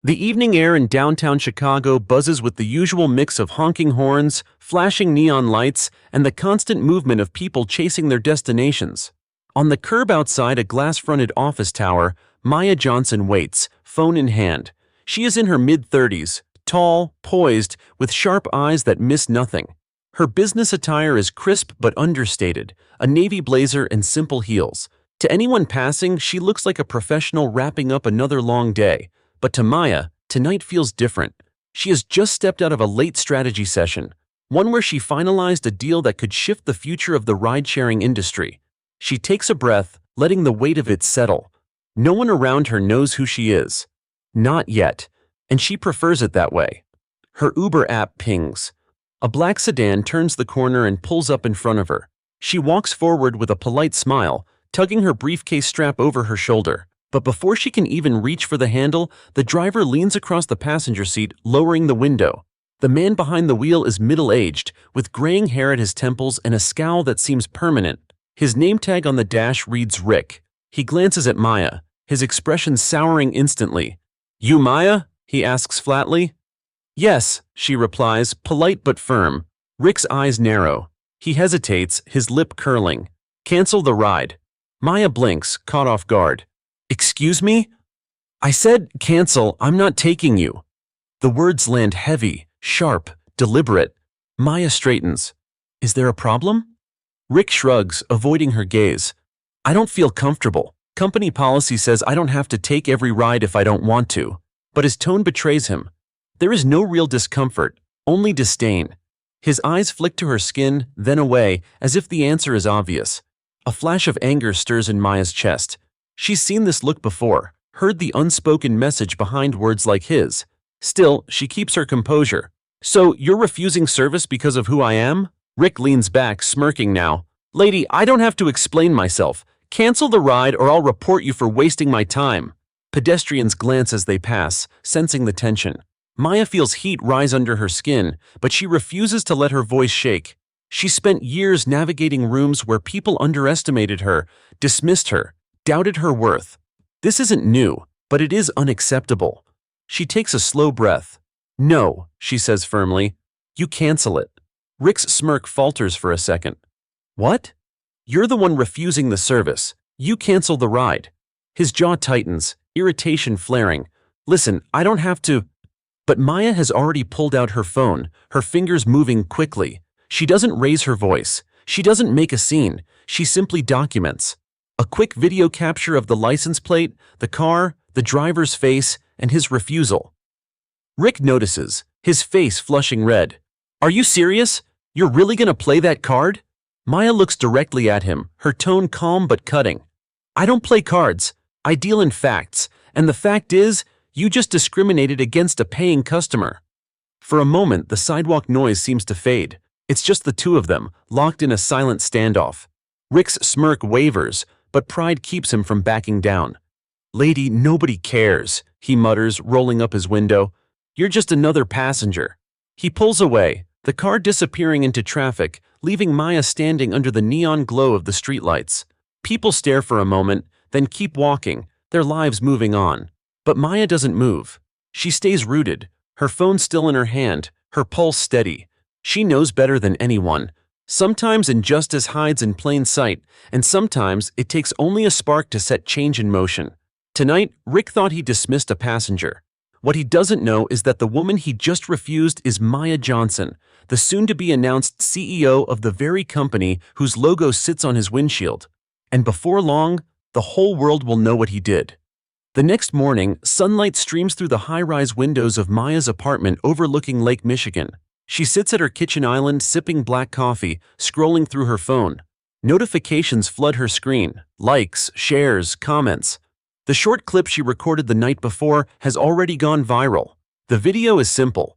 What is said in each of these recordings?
The evening air in downtown Chicago buzzes with the usual mix of honking horns, flashing neon lights, and the constant movement of people chasing their destinations. On the curb outside a glass-fronted office tower, Maya Johnson waits, phone in hand. She is in her mid-30s, tall, poised, with sharp eyes that miss nothing. Her business attire is crisp but understated, a navy blazer and simple heels. To anyone passing, she looks like a professional wrapping up another long day. But to Maya, tonight feels different. She has just stepped out of a late strategy session, one where she finalized a deal that could shift the future of the ride-sharing industry. She takes a breath, letting the weight of it settle. No one around her knows who she is. Not yet, and she prefers it that way. Her Uber app pings. A black sedan turns the corner and pulls up in front of her. She walks forward with a polite smile, tugging her briefcase strap over her shoulder. But before she can even reach for the handle, the driver leans across the passenger seat, lowering the window. The man behind the wheel is middle-aged, with graying hair at his temples and a scowl that seems permanent. His name tag on the dash reads Rick. He glances at Maya, his expression souring instantly. "You Maya?" he asks flatly. "Yes," she replies, polite but firm. Rick's eyes narrow. He hesitates, his lip curling. "Cancel the ride." Maya blinks, caught off guard. "Excuse me?" "I said, cancel, I'm not taking you." The words land heavy, sharp, deliberate. Maya straightens. "Is there a problem?" Rick shrugs, avoiding her gaze. "I don't feel comfortable. Company policy says I don't have to take every ride if I don't want to." But his tone betrays him. There is no real discomfort, only disdain. His eyes flick to her skin, then away, as if the answer is obvious. A flash of anger stirs in Maya's chest. She's seen this look before, heard the unspoken message behind words like his. Still, she keeps her composure. "So, you're refusing service because of who I am?" Rick leans back, smirking now. "Lady, I don't have to explain myself. Cancel the ride or I'll report you for wasting my time." Pedestrians glance as they pass, sensing the tension. Maya feels heat rise under her skin, but she refuses to let her voice shake. She spent years navigating rooms where people underestimated her, dismissed her, doubted her worth. This isn't new, but it is unacceptable. She takes a slow breath. "No," she says firmly. "You cancel it." Rick's smirk falters for a second. "What?" "You're the one refusing the service. You cancel the ride." His jaw tightens, irritation flaring. "Listen, I don't have to—" But Maya has already pulled out her phone, her fingers moving quickly. She doesn't raise her voice. She doesn't make a scene. She simply documents. A quick video capture of the license plate, the car, the driver's face, and his refusal. Rick notices, his face flushing red. "Are you serious? You're really gonna play that card?" Maya looks directly at him, her tone calm but cutting. "I don't play cards. I deal in facts, and the fact is, you just discriminated against a paying customer." For a moment, the sidewalk noise seems to fade. It's just the two of them, locked in a silent standoff. Rick's smirk wavers, but pride keeps him from backing down. "Lady, nobody cares," he mutters, rolling up his window. "You're just another passenger." He pulls away, the car disappearing into traffic, leaving Maya standing under the neon glow of the streetlights. People stare for a moment, then keep walking, their lives moving on. But Maya doesn't move. She stays rooted, her phone still in her hand, her pulse steady. She knows better than anyone. Sometimes injustice hides in plain sight, and sometimes it takes only a spark to set change in motion. Tonight, Rick thought he dismissed a passenger. What he doesn't know is that the woman he just refused is Maya Johnson, the soon-to-be-announced CEO of the very company whose logo sits on his windshield. And before long, the whole world will know what he did. The next morning, sunlight streams through the high-rise windows of Maya's apartment overlooking Lake Michigan. She sits at her kitchen island sipping black coffee, scrolling through her phone. Notifications flood her screen, likes, shares, comments. The short clip she recorded the night before has already gone viral. The video is simple.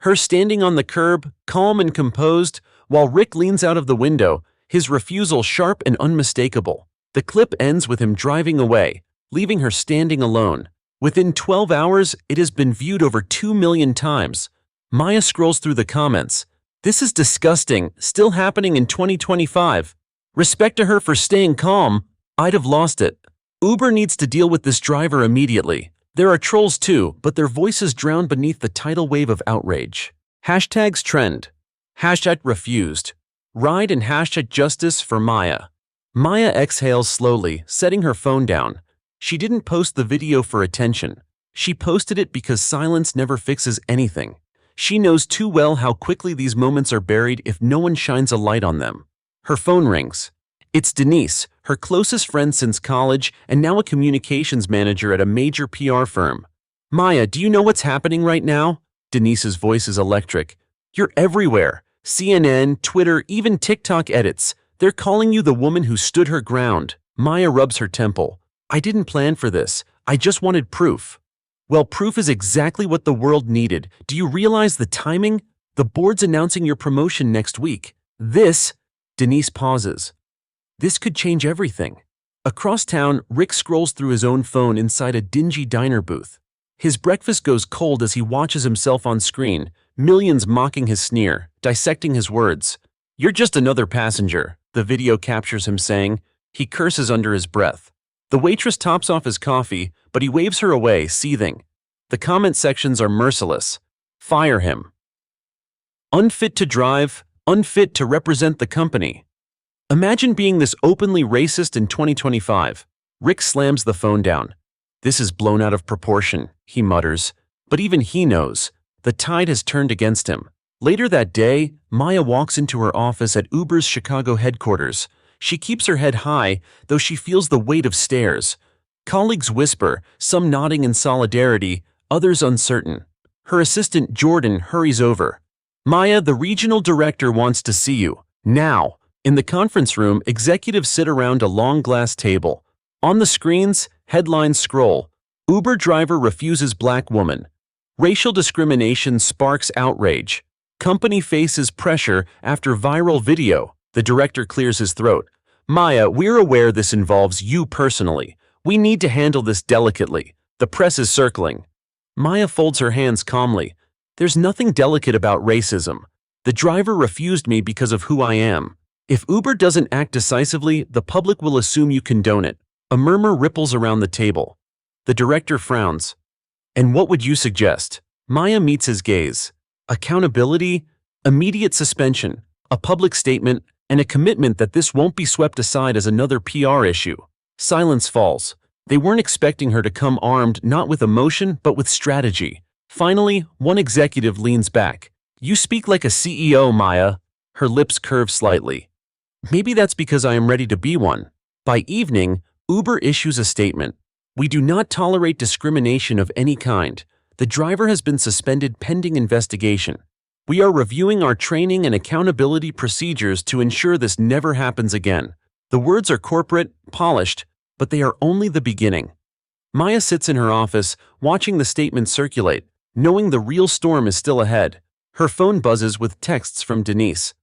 Her standing on the curb, calm and composed, while Rick leans out of the window, his refusal sharp and unmistakable. The clip ends with him driving away, leaving her standing alone. Within 12 hours, it has been viewed over 2 million times. Maya scrolls through the comments. "This is disgusting, still happening in 2025. Respect to her for staying calm. I'd have lost it. Uber needs to deal with this driver immediately." There are trolls too, but their voices drown beneath the tidal wave of outrage. Hashtags trend. Hashtag refused. Ride and hashtag justice for Maya. Maya exhales slowly, setting her phone down. She didn't post the video for attention. She posted it because silence never fixes anything. She knows too well how quickly these moments are buried if no one shines a light on them. Her phone rings. It's Denise, her closest friend since college and now a communications manager at a major PR firm. Maya, do you know what's happening right now? Denise's voice is electric. You're everywhere. CNN, Twitter, even TikTok edits. They're calling you the woman who stood her ground. Maya rubs her temple. I didn't plan for this. I just wanted proof. Well, proof is exactly what the world needed. Do you realize the timing? The board's announcing your promotion next week. Denise pauses. This could change everything. Across town, Rick scrolls through his own phone inside a dingy diner booth. His breakfast goes cold as he watches himself on screen, millions mocking his sneer, dissecting his words. You're just another passenger, the video captures him saying. He curses under his breath. The waitress tops off his coffee, but he waves her away, seething. The comment sections are merciless. Fire him. Unfit to drive, unfit to represent the company. Imagine being this openly racist in 2025. Rick slams the phone down. This is blown out of proportion, he mutters. But even he knows. The tide has turned against him. Later that day, Maya walks into her office at Uber's Chicago headquarters. She keeps her head high, though she feels the weight of stares. Colleagues whisper, some nodding in solidarity, others uncertain. Her assistant Jordan hurries over. Maya, the regional director wants to see you. Now. In the conference room, executives sit around a long glass table. On the screens, headlines scroll. Uber driver refuses black woman. Racial discrimination sparks outrage. Company faces pressure after viral video. The director clears his throat. Maya, we're aware this involves you personally. We need to handle this delicately. The press is circling. Maya folds her hands calmly. There's nothing delicate about racism. The driver refused me because of who I am. If Uber doesn't act decisively, the public will assume you condone it. A murmur ripples around the table. The director frowns. And what would you suggest? Maya meets his gaze. Accountability, immediate suspension, a public statement, and a commitment that this won't be swept aside as another PR issue. Silence falls. They weren't expecting her to come armed not with emotion but with strategy. Finally, one executive leans back. You speak like a CEO, Maya. Her lips curve slightly. Maybe that's because I am ready to be one. By evening, Uber issues a statement. We do not tolerate discrimination of any kind. The driver has been suspended pending investigation. We are reviewing our training and accountability procedures to ensure this never happens again. The words are corporate, polished, but they are only the beginning. Maya sits in her office, watching the statement circulate, knowing the real storm is still ahead. Her phone buzzes with texts from Denise.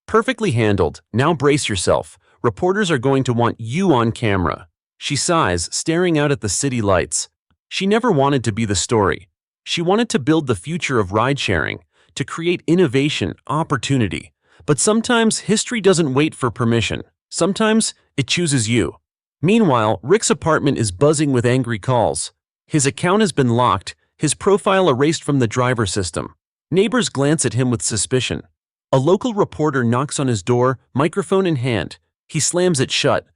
Perfectly handled. Now brace yourself. Reporters are going to want you on camera. She sighs, staring out at the city lights. She never wanted to be the story. She wanted to build the future of ride-sharing, to create innovation, opportunity. But sometimes history doesn't wait for permission. Sometimes it chooses you. Meanwhile, Rick's apartment is buzzing with angry calls. His account has been locked, his profile erased from the driver system. Neighbors glance at him with suspicion. A local reporter knocks on his door, microphone in hand. He slams it shut.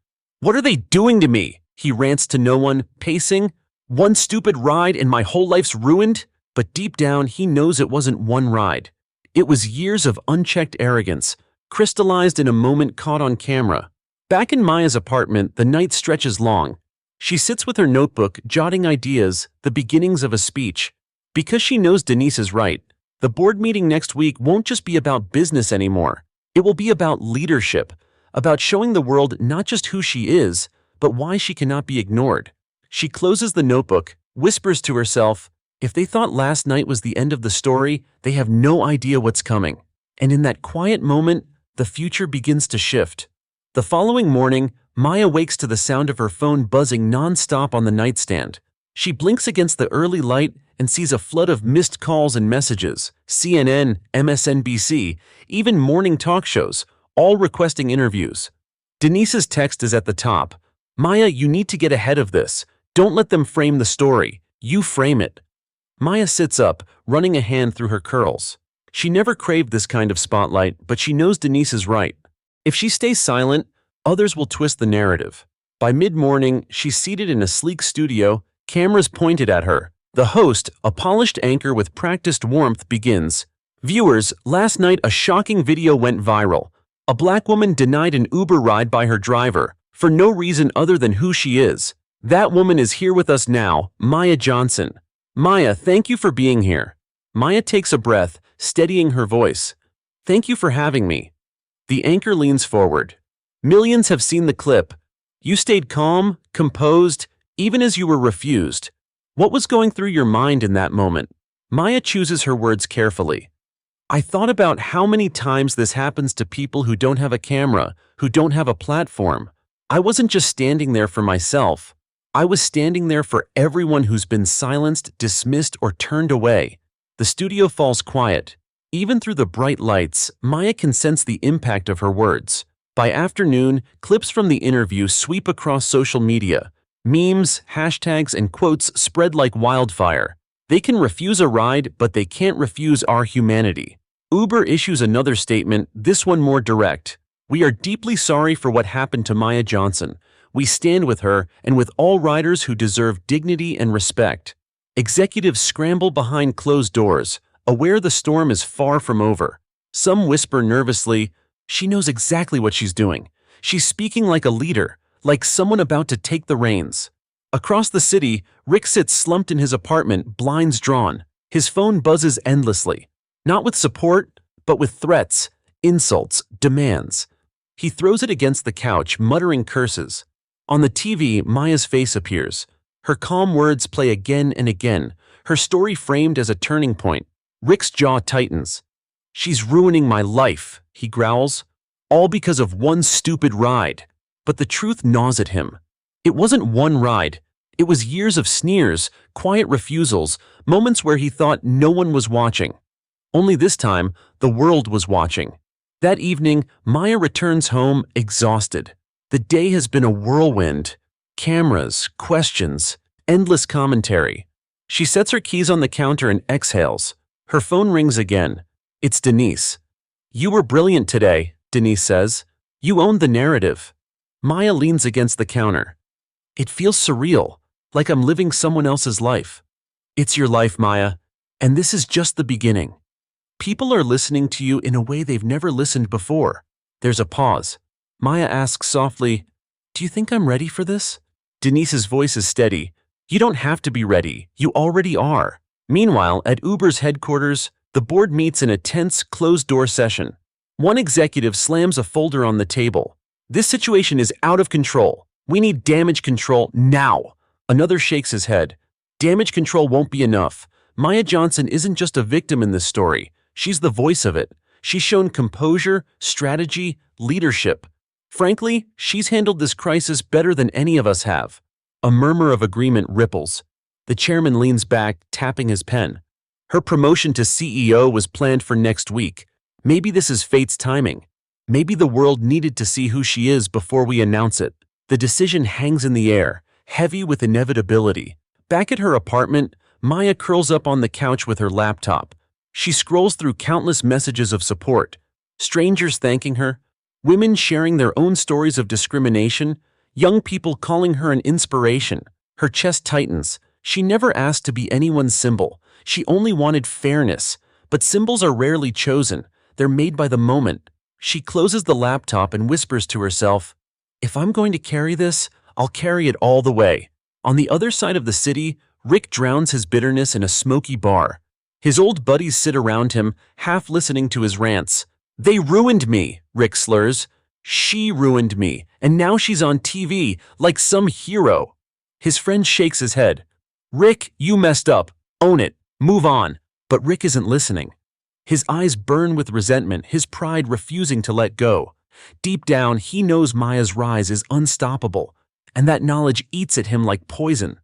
What are they doing to me? He rants to no one, pacing. One stupid ride and my whole life's ruined? But deep down, he knows it wasn't one ride. It was years of unchecked arrogance, crystallized in a moment caught on camera. Back in Maya's apartment, the night stretches long. She sits with her notebook, jotting ideas, the beginnings of a speech. Because she knows Denise is right. The board meeting next week won't just be about business anymore. It will be about leadership, about showing the world not just who she is, but why she cannot be ignored. She closes the notebook, whispers to herself, if they thought last night was the end of the story, they have no idea what's coming. And in that quiet moment, the future begins to shift. The following morning, Maya wakes to the sound of her phone buzzing non-stop on the nightstand. She blinks against the early light and sees a flood of missed calls and messages, CNN, MSNBC, even morning talk shows, all requesting interviews. Denise's text is at the top. Maya, you need to get ahead of this. Don't let them frame the story. You frame it. Maya sits up, running a hand through her curls. She never craved this kind of spotlight, but she knows Denise is right. If she stays silent, others will twist the narrative. By mid-morning, she's seated in a sleek studio, cameras pointed at her. The host, a polished anchor with practiced warmth, begins. Viewers, last night a shocking video went viral. A black woman denied an Uber ride by her driver, for no reason other than who she is. That woman is here with us now, Maya Johnson. Maya, thank you for being here. Maya takes a breath, steadying her voice. Thank you for having me. The anchor leans forward. Millions have seen the clip. You stayed calm, composed, even as you were refused. What was going through your mind in that moment? Maya chooses her words carefully. I thought about how many times this happens to people who don't have a camera, who don't have a platform. I wasn't just standing there for myself. I was standing there for everyone who's been silenced, dismissed, or turned away. The studio falls quiet. Even through the bright lights, Maya can sense the impact of her words. By afternoon, clips from the interview sweep across social media. Memes, hashtags, and quotes spread like wildfire. They can refuse a ride, but they can't refuse our humanity. Uber issues another statement, this one more direct. We are deeply sorry for what happened to Maya Johnson. We stand with her and with all riders who deserve dignity and respect. Executives scramble behind closed doors, aware the storm is far from over. Some whisper nervously, she knows exactly what she's doing. She's speaking like a leader, like someone about to take the reins. Across the city, Rick sits slumped in his apartment, blinds drawn. His phone buzzes endlessly. Not with support, but with threats, insults, demands. He throws it against the couch, muttering curses. On the TV, Maya's face appears. Her calm words play again and again, her story framed as a turning point. Rick's jaw tightens. She's ruining my life, he growls. All because of one stupid ride. But the truth gnaws at him. It wasn't one ride. It was years of sneers, quiet refusals, moments where he thought no one was watching. Only this time, the world was watching. That evening, Maya returns home exhausted. The day has been a whirlwind. Cameras, questions, endless commentary. She sets her keys on the counter and exhales. Her phone rings again. It's Denise. You were brilliant today, Denise says. You owned the narrative. Maya leans against the counter. It feels surreal, like I'm living someone else's life. It's your life, Maya, and this is just the beginning. People are listening to you in a way they've never listened before. There's a pause. Maya asks softly, do you think I'm ready for this? Denise's voice is steady. You don't have to be ready. You already are. Meanwhile, at Uber's headquarters, the board meets in a tense, closed-door session. One executive slams a folder on the table. This situation is out of control. We need damage control now. Another shakes his head. Damage control won't be enough. Maya Johnson isn't just a victim in this story. She's the voice of it. She's shown composure, strategy, leadership. Frankly, she's handled this crisis better than any of us have. A murmur of agreement ripples. The chairman leans back, tapping his pen. Her promotion to CEO was planned for next week. Maybe this is fate's timing. Maybe the world needed to see who she is before we announce it. The decision hangs in the air, heavy with inevitability. Back at her apartment, Maya curls up on the couch with her laptop. She scrolls through countless messages of support. Strangers thanking her, women sharing their own stories of discrimination, young people calling her an inspiration. Her chest tightens. She never asked to be anyone's symbol. She only wanted fairness. But symbols are rarely chosen. They're made by the moment. She closes the laptop and whispers to herself, if I'm going to carry this, I'll carry it all the way. On the other side of the city, Rick drowns his bitterness in a smoky bar. His old buddies sit around him, half listening to his rants. They ruined me, Rick slurs. She ruined me, and now she's on TV, like some hero. His friend shakes his head. Rick, you messed up. Own it. Move on. But Rick isn't listening. His eyes burn with resentment, his pride refusing to let go. Deep down, he knows Maya's rise is unstoppable, and that knowledge eats at him like poison.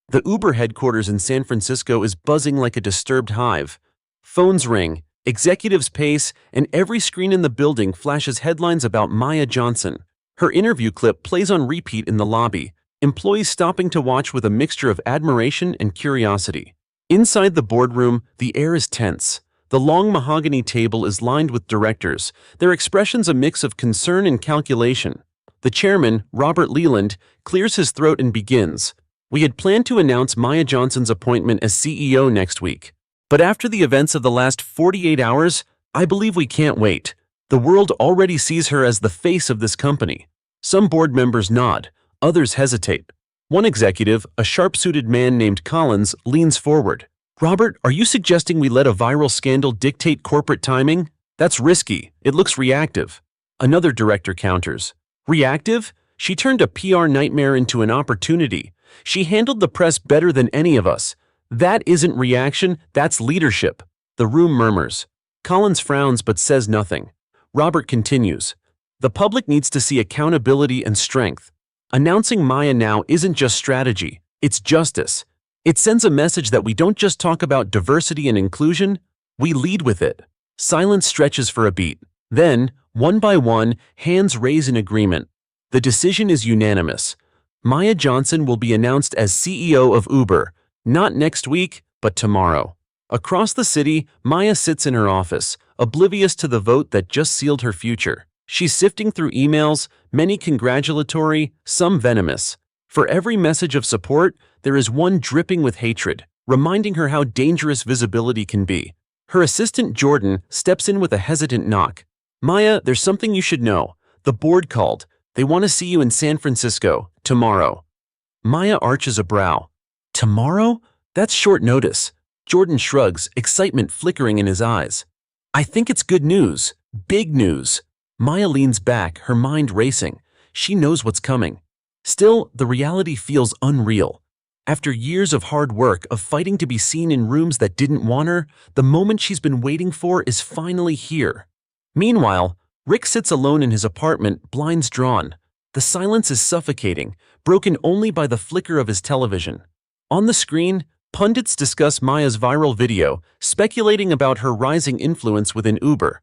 The Uber headquarters in San Francisco is buzzing like a disturbed hive. Phones ring, executives pace, and every screen in the building flashes headlines about Maya Johnson. Her interview clip plays on repeat in the lobby. employees stopping to watch with a mixture of admiration and curiosity. Inside the boardroom, the air is tense. The long mahogany table is lined with directors, their expressions a mix of concern and calculation. The chairman, Robert Leland, clears his throat and begins. We had planned to announce Maya Johnson's appointment as CEO next week. But after the events of the last 48 hours, I believe we can't wait. The world already sees her as the face of this company. Some board members nod, others hesitate. One executive, a sharp-suited man named Collins, leans forward. Robert, are you suggesting we let a viral scandal dictate corporate timing? That's risky. It looks reactive. Another director counters. Reactive? She turned a PR nightmare into an opportunity. She handled the press better than any of us. That isn't reaction, that's leadership. The room murmurs. Collins frowns but says nothing. Robert continues. The public needs to see accountability and strength. Announcing Maya now isn't just strategy, it's justice. It sends a message that we don't just talk about diversity and inclusion, we lead with it. Silence stretches for a beat. Then, one by one, hands raise in agreement. The decision is unanimous. Maya Johnson will be announced as CEO of Uber, not next week, but tomorrow. Across the city, Maya sits in her office, oblivious to the vote that just sealed her future. She's sifting through emails, many congratulatory, some venomous. For every message of support, there is one dripping with hatred, reminding her how dangerous visibility can be. Her assistant Jordan steps in with a hesitant knock. Maya, there's something you should know. The board called. They want to see you in San Francisco, tomorrow. Maya arches a brow. Tomorrow? That's short notice. Jordan shrugs, excitement flickering in his eyes. I think it's good news. Big news. Maya leans back, her mind racing. She knows what's coming. Still, the reality feels unreal. After years of hard work, of fighting to be seen in rooms that didn't want her, the moment she's been waiting for is finally here. Meanwhile, Rick sits alone in his apartment, blinds drawn. The silence is suffocating, broken only by the flicker of his television. On the screen, pundits discuss Maya's viral video, speculating about her rising influence within Uber.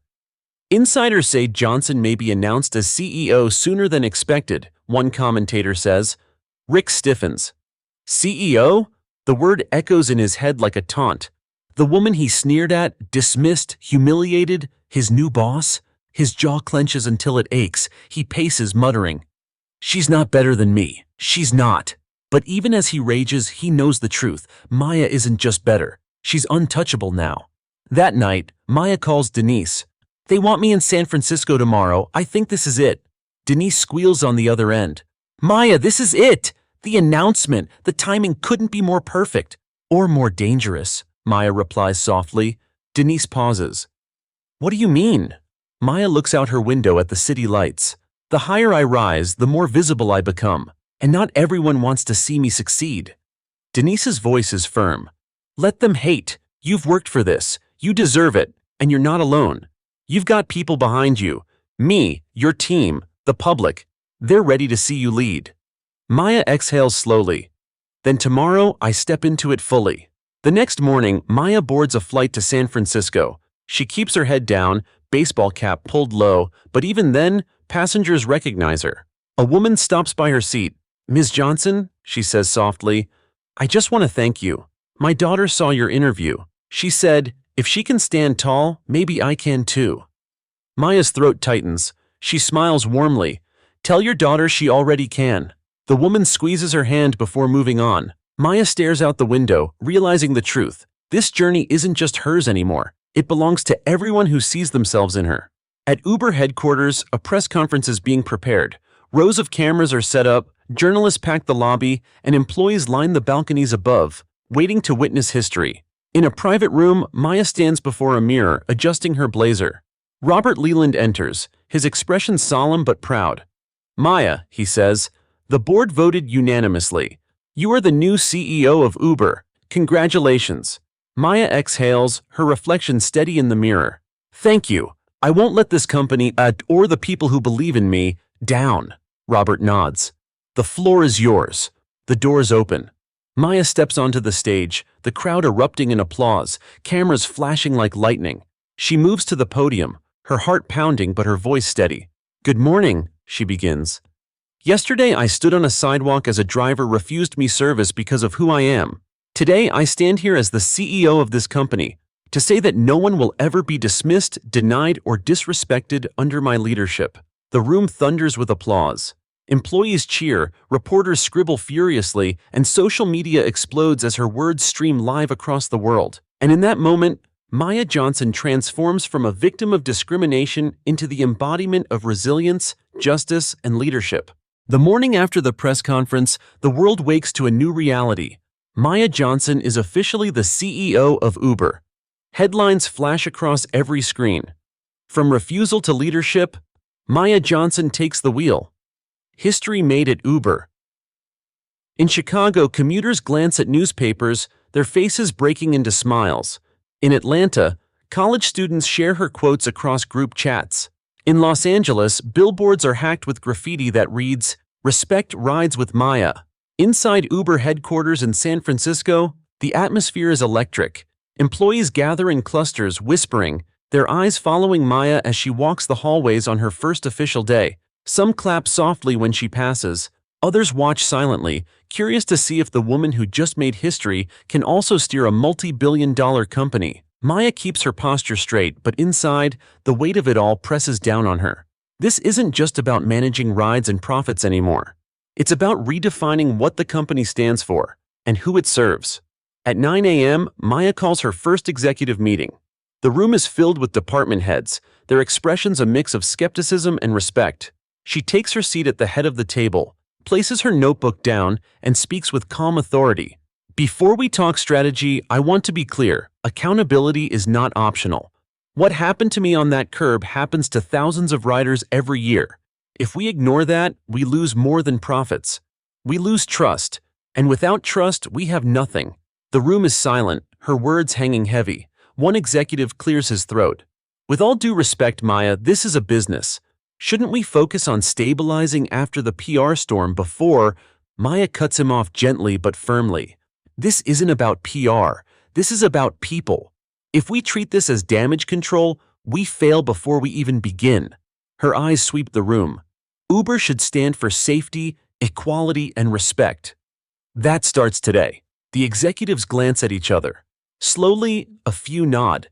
Insiders say Johnson may be announced as CEO sooner than expected, one commentator says. Rick stiffens. CEO? The word echoes in his head like a taunt. The woman he sneered at, dismissed, humiliated, his new boss? His jaw clenches until it aches. He paces, muttering, She's not better than me. She's not. But even as he rages, he knows the truth. Maya isn't just better. She's untouchable now. That night, Maya calls Denise. They want me in San Francisco tomorrow. I think this is it. Denise squeals on the other end. Maya, this is it! The announcement. The timing couldn't be more perfect. Or more dangerous, Maya replies softly. Denise pauses. What do you mean? Maya looks out her window at the city lights. The higher I rise, the more visible I become. And not everyone wants to see me succeed. Denise's voice is firm. Let them hate. You've worked for this. You deserve it. And you're not alone. You've got people behind you. Me, your team, the public. They're ready to see you lead. Maya exhales slowly. Then tomorrow, I step into it fully. The next morning, Maya boards a flight to San Francisco. She keeps her head down, baseball cap pulled low, but even then, passengers recognize her. A woman stops by her seat. Ms. Johnson, she says softly, I just want to thank you. My daughter saw your interview. She said, if she can stand tall, maybe I can too. Maya's throat tightens. She smiles warmly. Tell your daughter she already can. The woman squeezes her hand before moving on. Maya stares out the window, realizing the truth. This journey isn't just hers anymore. It belongs to everyone who sees themselves in her. At Uber headquarters, a press conference is being prepared. Rows of cameras are set up, journalists pack the lobby, and employees line the balconies above, waiting to witness history. In a private room, Maya stands before a mirror, adjusting her blazer. Robert Leland enters, his expression solemn but proud. Maya, he says, the board voted unanimously. You are the new CEO of Uber. Congratulations. Maya exhales, her reflection steady in the mirror. Thank you. I won't let this company, or the people who believe in me, down. Robert nods. The floor is yours. The doors open. Maya steps onto the stage, the crowd erupting in applause, cameras flashing like lightning. She moves to the podium, her heart pounding but her voice steady. Good morning, she begins. Yesterday, I stood on a sidewalk as a driver refused me service because of who I am. Today, I stand here as the CEO of this company to say that no one will ever be dismissed, denied, or disrespected under my leadership. The room thunders with applause. Employees cheer, reporters scribble furiously, and social media explodes as her words stream live across the world. And in that moment, Maya Johnson transforms from a victim of discrimination into the embodiment of resilience, justice, and leadership. The morning after the press conference, the world wakes to a new reality. Maya Johnson is officially the CEO of Uber. Headlines flash across every screen. From refusal to leadership, Maya Johnson takes the wheel. History made at Uber. In Chicago, commuters glance at newspapers, their faces breaking into smiles. In Atlanta, college students share her quotes across group chats. In Los Angeles, billboards are hacked with graffiti that reads, "Respect rides with Maya." Inside Uber headquarters in San Francisco, the atmosphere is electric. Employees gather in clusters, whispering, their eyes following Maya as she walks the hallways on her first official day. Some clap softly when she passes, others watch silently, curious to see if the woman who just made history can also steer a multi-billion-dollar company. Maya keeps her posture straight, but inside, the weight of it all presses down on her. This isn't just about managing rides and profits anymore. It's about redefining what the company stands for and who it serves. At 9 a.m., Maya calls her first executive meeting. The room is filled with department heads, their expressions a mix of skepticism and respect. She takes her seat at the head of the table, places her notebook down, and speaks with calm authority. Before we talk strategy, I want to be clear. Accountability is not optional. What happened to me on that curb happens to thousands of riders every year. If we ignore that, we lose more than profits. We lose trust, and without trust, we have nothing. The room is silent, her words hanging heavy. One executive clears his throat. With all due respect, Maya, this is a business. Shouldn't we focus on stabilizing after the PR storm before? Maya cuts him off gently but firmly. This isn't about PR. This is about people. If we treat this as damage control, we fail before we even begin. Her eyes sweep the room. Uber should stand for safety, equality, and respect. That starts today. The executives glance at each other. Slowly, a few nod.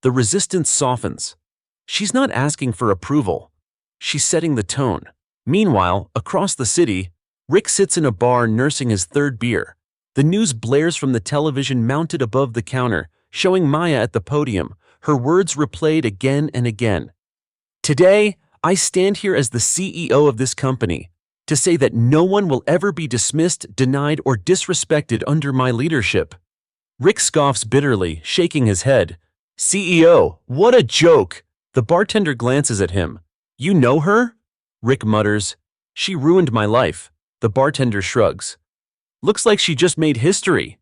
The resistance softens. She's not asking for approval. She's setting the tone. Meanwhile, across the city, Rick sits in a bar nursing his third beer. The news blares from the television mounted above the counter, showing Maya at the podium, her words replayed again and again. Today, I stand here as the CEO of this company to say that no one will ever be dismissed, denied, or disrespected under my leadership. Rick scoffs bitterly, shaking his head. CEO, what a joke! The bartender glances at him. You know her? Rick mutters. She ruined my life. The bartender shrugs. Looks like she just made history.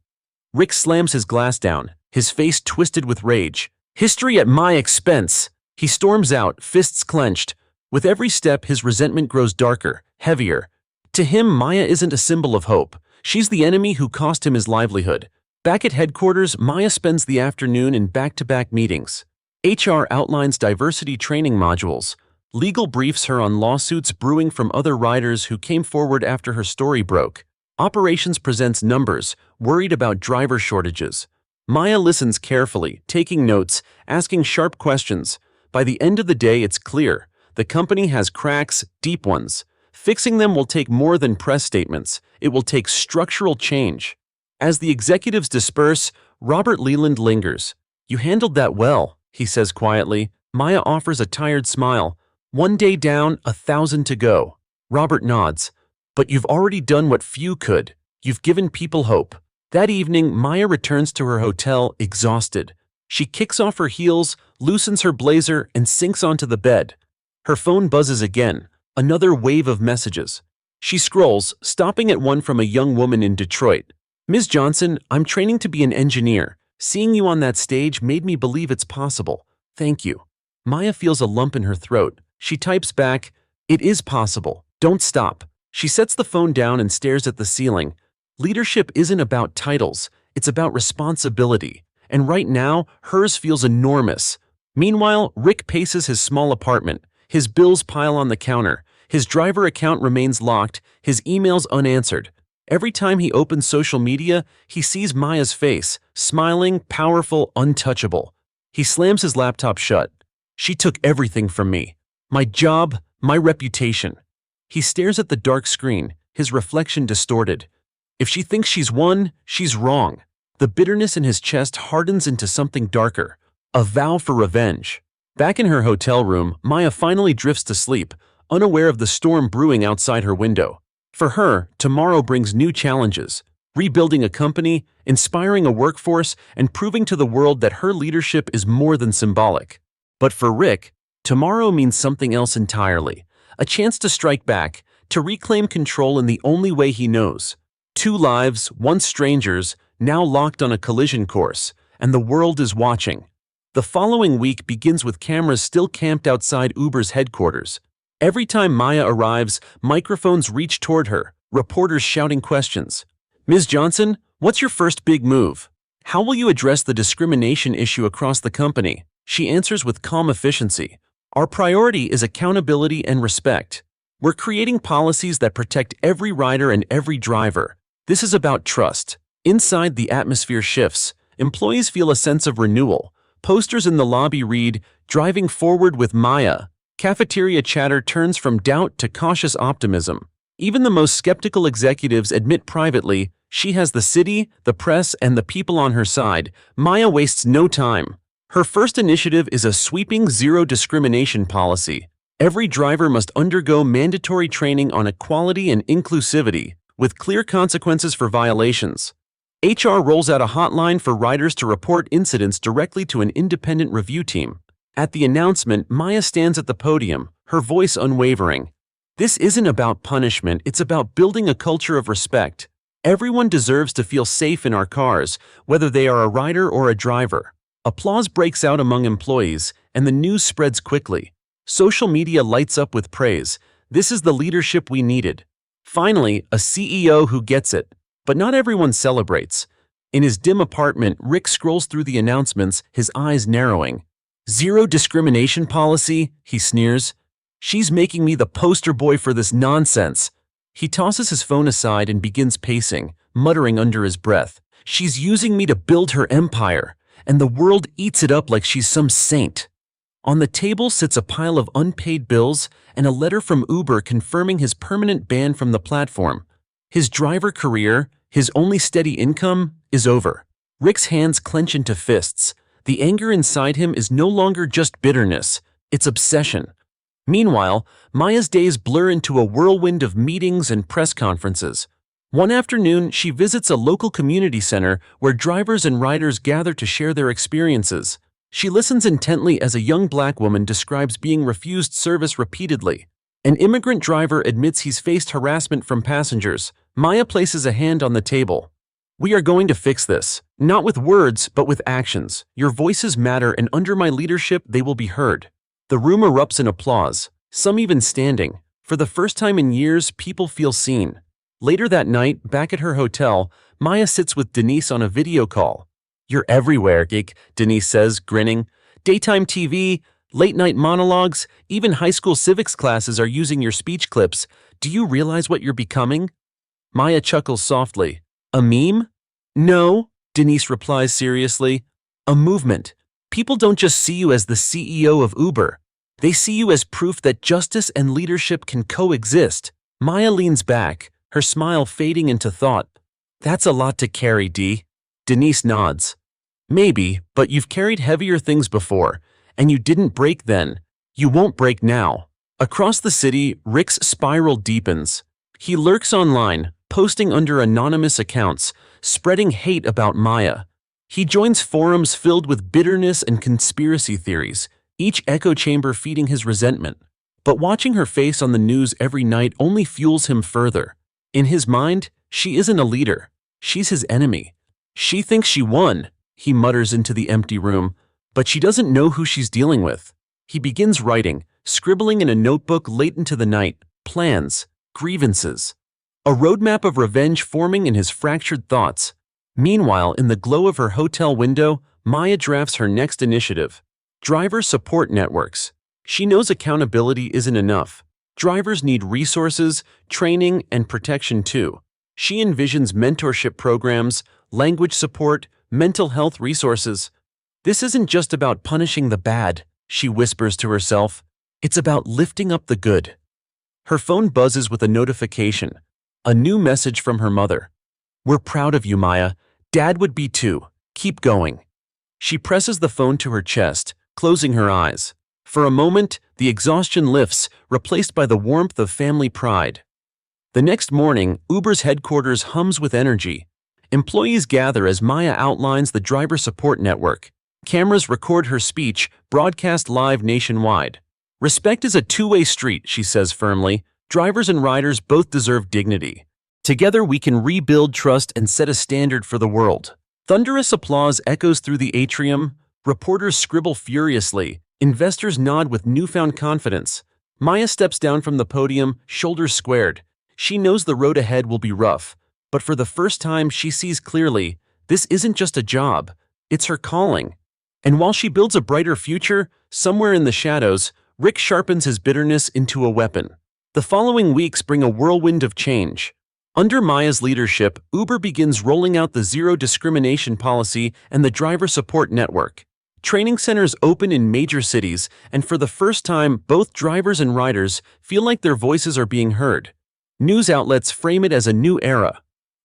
Rick slams his glass down, his face twisted with rage. History at my expense. He storms out, fists clenched. With every step, his resentment grows darker, heavier. To him, Maya isn't a symbol of hope. She's the enemy who cost him his livelihood. Back at headquarters, Maya spends the afternoon in back-to-back meetings. HR outlines diversity training modules. Legal briefs her on lawsuits brewing from other riders who came forward after her story broke. Operations presents numbers, worried about driver shortages. Maya listens carefully, taking notes, asking sharp questions. By the end of the day, it's clear. The company has cracks, deep ones. Fixing them will take more than press statements. It will take structural change. As the executives disperse, Robert Leland lingers. You handled that well, he says quietly. Maya offers a tired smile. 1 day down, 1,000 to go. Robert nods. But you've already done what few could. You've given people hope. That evening, Maya returns to her hotel, exhausted. She kicks off her heels, loosens her blazer, and sinks onto the bed. Her phone buzzes again, another wave of messages. She scrolls, stopping at one from a young woman in Detroit. Ms. Johnson, I'm training to be an engineer. Seeing you on that stage made me believe it's possible. Thank you. Maya feels a lump in her throat. She types back, it is possible. Don't stop. She sets the phone down and stares at the ceiling. Leadership isn't about titles. It's about responsibility. And right now, hers feels enormous. Meanwhile, Rick paces his small apartment. His bills pile on the counter. His driver account remains locked, his emails unanswered. Every time he opens social media, he sees Maya's face, smiling, powerful, untouchable. He slams his laptop shut. She took everything from me. My job, my reputation. He stares at the dark screen, his reflection distorted. If she thinks she's won, she's wrong. The bitterness in his chest hardens into something darker, a vow for revenge. Back in her hotel room, Maya finally drifts to sleep, unaware of the storm brewing outside her window. For her, tomorrow brings new challenges, rebuilding a company, inspiring a workforce, and proving to the world that her leadership is more than symbolic. But for Rick, tomorrow means something else entirely, a chance to strike back, to reclaim control in the only way he knows. Two lives, once strangers, now locked on a collision course, and the world is watching. The following week begins with cameras still camped outside Uber's headquarters. Every time Maya arrives, microphones reach toward her, reporters shouting questions. Ms. Johnson, what's your first big move? How will you address the discrimination issue across the company? She answers with calm efficiency. Our priority is accountability and respect. We're creating policies that protect every rider and every driver. This is about trust. Inside, the atmosphere shifts. Employees feel a sense of renewal. Posters in the lobby read, "Driving forward with Maya." Cafeteria chatter turns from doubt to cautious optimism. Even the most skeptical executives admit privately, she has the city, the press, and the people on her side. Maya wastes no time. Her first initiative is a sweeping zero discrimination policy. Every driver must undergo mandatory training on equality and inclusivity, with clear consequences for violations. HR rolls out a hotline for riders to report incidents directly to an independent review team. At the announcement, Maya stands at the podium, her voice unwavering. This isn't about punishment, it's about building a culture of respect. Everyone deserves to feel safe in our cars, whether they are a rider or a driver. Applause breaks out among employees, and the news spreads quickly. Social media lights up with praise. This is the leadership we needed. Finally, a CEO who gets it. But not everyone celebrates. In his dim apartment, Rick scrolls through the announcements, his eyes narrowing. Zero discrimination policy, he sneers. She's making me the poster boy for this nonsense. He tosses his phone aside and begins pacing, muttering under his breath. She's using me to build her empire, and the world eats it up like she's some saint. On the table sits a pile of unpaid bills and a letter from Uber confirming his permanent ban from the platform. His driver career, his only steady income, is over. Rick's hands clench into fists. The anger inside him is no longer just bitterness, it's obsession. Meanwhile, Maya's days blur into a whirlwind of meetings and press conferences. One afternoon, she visits a local community center where drivers and riders gather to share their experiences. She listens intently as a young black woman describes being refused service repeatedly. An immigrant driver admits he's faced harassment from passengers. Maya places a hand on the table. We are going to fix this, not with words, but with actions. Your voices matter, and under my leadership, they will be heard. The room erupts in applause, some even standing. For the first time in years, people feel seen. Later that night, back at her hotel, Maya sits with Denise on a video call. You're everywhere, geek, Denise says, grinning. Daytime TV, late-night monologues, even high school civics classes are using your speech clips. Do you realize what you're becoming? Maya chuckles softly. A meme? No, Denise replies seriously. A movement. People don't just see you as the CEO of Uber. They see you as proof that justice and leadership can coexist. Maya leans back, her smile fading into thought. That's a lot to carry, Dee. Denise nods. Maybe, but you've carried heavier things before, and you didn't break then. You won't break now. Across the city, Rick's spiral deepens. He lurks online, posting under anonymous accounts, spreading hate about Maya. He joins forums filled with bitterness and conspiracy theories, each echo chamber feeding his resentment. But watching her face on the news every night only fuels him further. In his mind, she isn't a leader. She's his enemy. She thinks she won, he mutters into the empty room, but she doesn't know who she's dealing with. He begins writing, scribbling in a notebook late into the night, plans, grievances. A roadmap of revenge forming in his fractured thoughts. Meanwhile, in the glow of her hotel window, Maya drafts her next initiative. Driver support networks. She knows accountability isn't enough. Drivers need resources, training, and protection too. She envisions mentorship programs, language support, mental health resources. This isn't just about punishing the bad, she whispers to herself. It's about lifting up the good. Her phone buzzes with a notification. A new message from her mother. "We're proud of you, Maya. Dad would be too. Keep going." She presses the phone to her chest, closing her eyes. For a moment, the exhaustion lifts, replaced by the warmth of family pride. The next morning, Uber's headquarters hums with energy. Employees gather as Maya outlines the driver support network. Cameras record her speech, broadcast live nationwide. "Respect is a two-way street," she says firmly. "Drivers and riders both deserve dignity. Together we can rebuild trust and set a standard for the world." Thunderous applause echoes through the atrium. Reporters scribble furiously. Investors nod with newfound confidence. Maya steps down from the podium, shoulders squared. She knows the road ahead will be rough, but for the first time she sees clearly, this isn't just a job, it's her calling. And while she builds a brighter future, somewhere in the shadows, Rick sharpens his bitterness into a weapon. The following weeks bring a whirlwind of change. Under Maya's leadership, Uber begins rolling out the zero discrimination policy and the driver support network. Training centers open in major cities, and for the first time, both drivers and riders feel like their voices are being heard. News outlets frame it as a new era.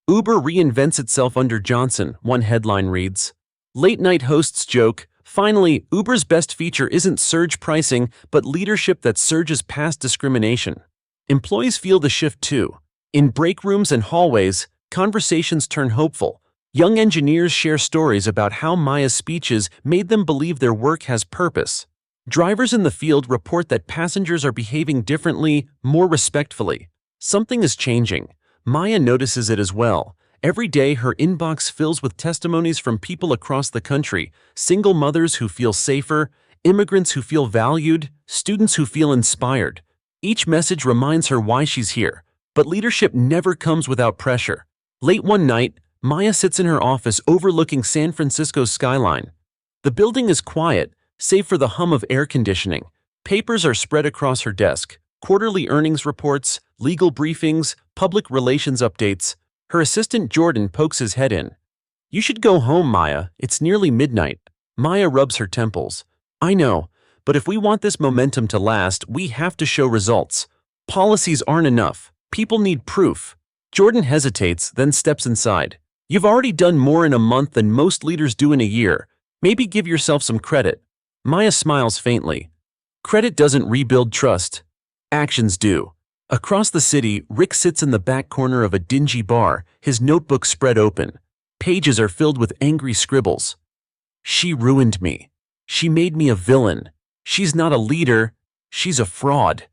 Uber reinvents itself under Johnson, one headline reads. Late-night hosts joke, finally, Uber's best feature isn't surge pricing, but leadership that surges past discrimination. Employees feel the shift too. In break rooms and hallways, conversations turn hopeful. Young engineers share stories about how Maya's speeches made them believe their work has purpose. Drivers in the field report that passengers are behaving differently, more respectfully. Something is changing. Maya notices it as well. Every day, her inbox fills with testimonies from people across the country, single mothers who feel safer, immigrants who feel valued, students who feel inspired. Each message reminds her why she's here. But leadership never comes without pressure. Late one night, Maya sits in her office overlooking San Francisco's skyline. The building is quiet, save for the hum of air conditioning. Papers are spread across her desk. Quarterly earnings reports, legal briefings, public relations updates. Her assistant Jordan pokes his head in. "You should go home, Maya. It's nearly midnight." Maya rubs her temples. "I know, but if we want this momentum to last, we have to show results. Policies aren't enough. People need proof." Jordan hesitates, then steps inside. "You've already done more in a month than most leaders do in a year. Maybe give yourself some credit." Maya smiles faintly. Credit doesn't rebuild trust. Actions do. Across the city, Rick sits in the back corner of a dingy bar, his notebook spread open. Pages are filled with angry scribbles. "She ruined me. She made me a villain. She's not a leader. She's a fraud."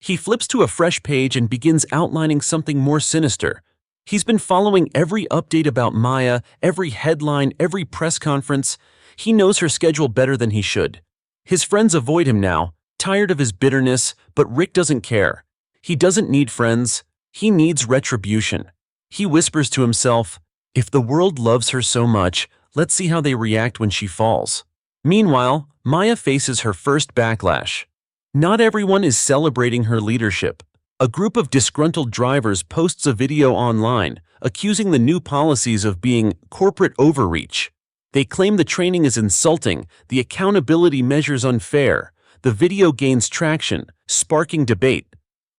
He flips to a fresh page and begins outlining something more sinister. He's been following every update about Maya, every headline, every press conference. He knows her schedule better than he should. His friends avoid him now, tired of his bitterness, but Rick doesn't care. He doesn't need friends. He needs retribution. He whispers to himself, if the world loves her so much, let's see how they react when she falls. Meanwhile, Maya faces her first backlash. Not everyone is celebrating her leadership. A group of disgruntled drivers posts a video online, accusing the new policies of being corporate overreach. They claim the training is insulting, the accountability measures unfair. The video gains traction, sparking debate.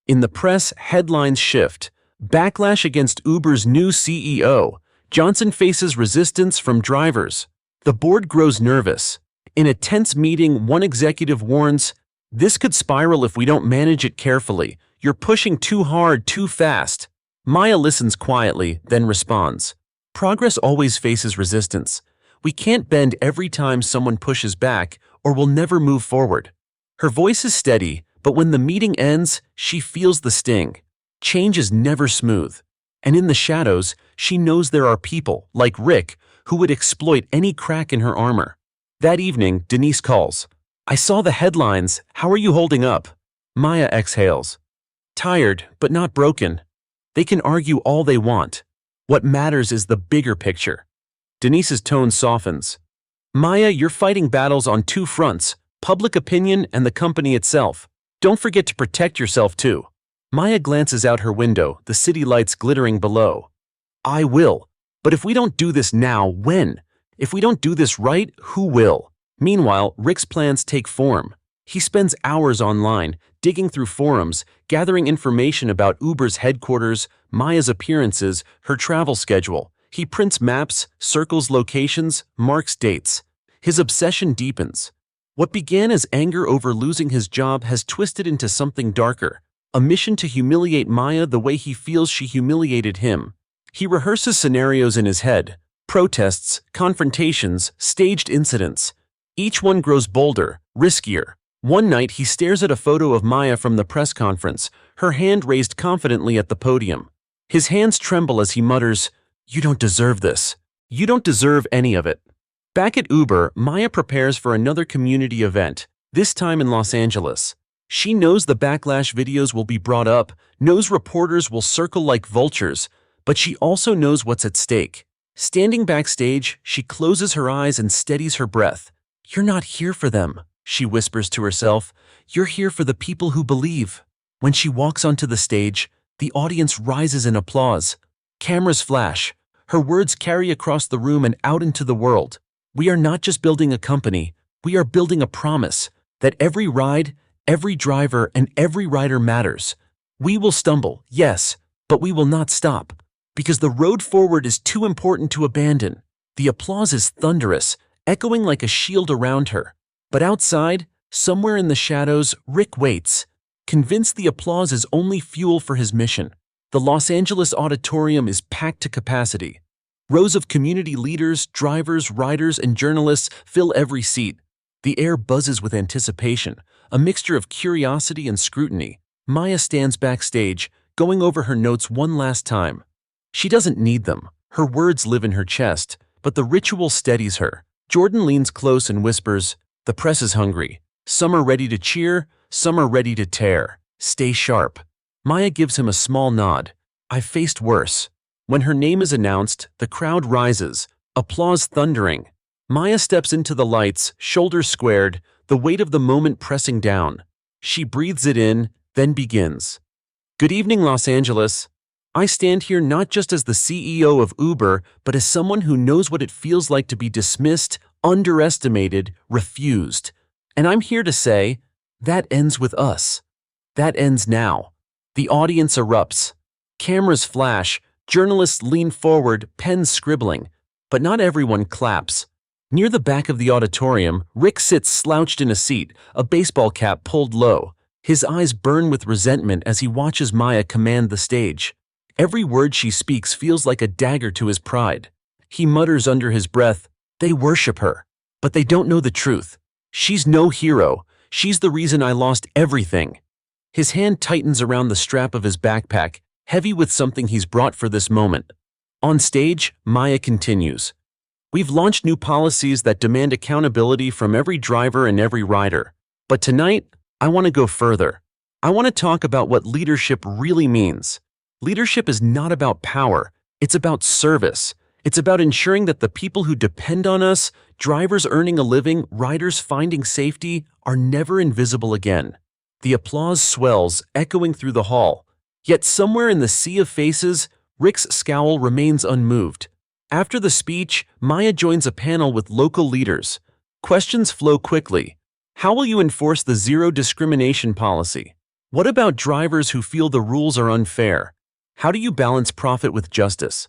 In the press, headlines shift. Backlash against Uber's new CEO. Johnson faces resistance from drivers. The board grows nervous. In a tense meeting, one executive warns, "This could spiral if we don't manage it carefully. You're pushing too hard, too fast." Maya listens quietly, then responds, "Progress always faces resistance. We can't bend every time someone pushes back, or we'll never move forward." Her voice is steady, but when the meeting ends, she feels the sting. Change is never smooth. And in the shadows, she knows there are people, like Rick, who would exploit any crack in her armor. That evening, Denise calls. "I saw the headlines. How are you holding up?" Maya exhales. "Tired, but not broken. They can argue all they want. What matters is the bigger picture." Denise's tone softens. "Maya, you're fighting battles on two fronts, public opinion and the company itself. Don't forget to protect yourself too. Maya glances out her window, the city lights glittering below. I will. But if we don't do this now, when? If we don't do this right, who will? Meanwhile, Rick's plans take form. He spends hours online, digging through forums, gathering information about Uber's headquarters, Maya's appearances, her travel schedule. He prints maps, circles locations, marks dates. His obsession deepens. What began as anger over losing his job has twisted into something darker, a mission to humiliate Maya the way he feels she humiliated him. He rehearses scenarios in his head, protests, confrontations, staged incidents. Each one grows bolder, riskier. One night he stares at a photo of Maya from the press conference, her hand raised confidently at the podium. His hands tremble as he mutters, "You don't deserve this. You don't deserve any of it." Back at Uber, Maya prepares for another community event, this time in Los Angeles. She knows the backlash videos will be brought up, knows reporters will circle like vultures, but she also knows what's at stake. Standing backstage, she closes her eyes and steadies her breath. "You're not here for them," she whispers to herself. "You're here for the people who believe." When she walks onto the stage, the audience rises in applause. Cameras flash. Her words carry across the room and out into the world. We are not just building a company, we are building a promise that every ride, every driver, and every rider matters. We will stumble, yes, but we will not stop, because the road forward is too important to abandon. The applause is thunderous, echoing like a shield around her. But outside, somewhere in the shadows, Rick waits, convinced the applause is only fuel for his mission. The Los Angeles auditorium is packed to capacity. Rows of community leaders, drivers, riders, and journalists fill every seat. The air buzzes with anticipation, a mixture of curiosity and scrutiny. Maya stands backstage, going over her notes one last time. She doesn't need them. Her words live in her chest, but the ritual steadies her. Jordan leans close and whispers, "The press is hungry. Some are ready to cheer, some are ready to tear. Stay sharp." Maya gives him a small nod. "I've faced worse." When her name is announced, the crowd rises, applause thundering. Maya steps into the lights, shoulders squared, the weight of the moment pressing down. She breathes it in, then begins. "Good evening, Los Angeles. I stand here not just as the CEO of Uber, but as someone who knows what it feels like to be dismissed, underestimated, refused. And I'm here to say, that ends with us. That ends now." The audience erupts. Cameras flash, journalists lean forward, pens scribbling, but not everyone claps. Near the back of the auditorium, Rick sits slouched in a seat, a baseball cap pulled low. His eyes burn with resentment as he watches Maya command the stage. Every word she speaks feels like a dagger to his pride. He mutters under his breath, "They worship her, but they don't know the truth. She's no hero. She's the reason I lost everything." His hand tightens around the strap of his backpack, heavy with something he's brought for this moment. On stage, Maya continues. "We've launched new policies that demand accountability from every driver and every rider. But tonight, I want to go further. I want to talk about what leadership really means. Leadership is not about power, it's about service. It's about ensuring that the people who depend on us, drivers earning a living, riders finding safety, are never invisible again." The applause swells, echoing through the hall. Yet somewhere in the sea of faces, Rick's scowl remains unmoved. After the speech, Maya joins a panel with local leaders. Questions flow quickly. How will you enforce the zero discrimination policy? What about drivers who feel the rules are unfair? How do you balance profit with justice?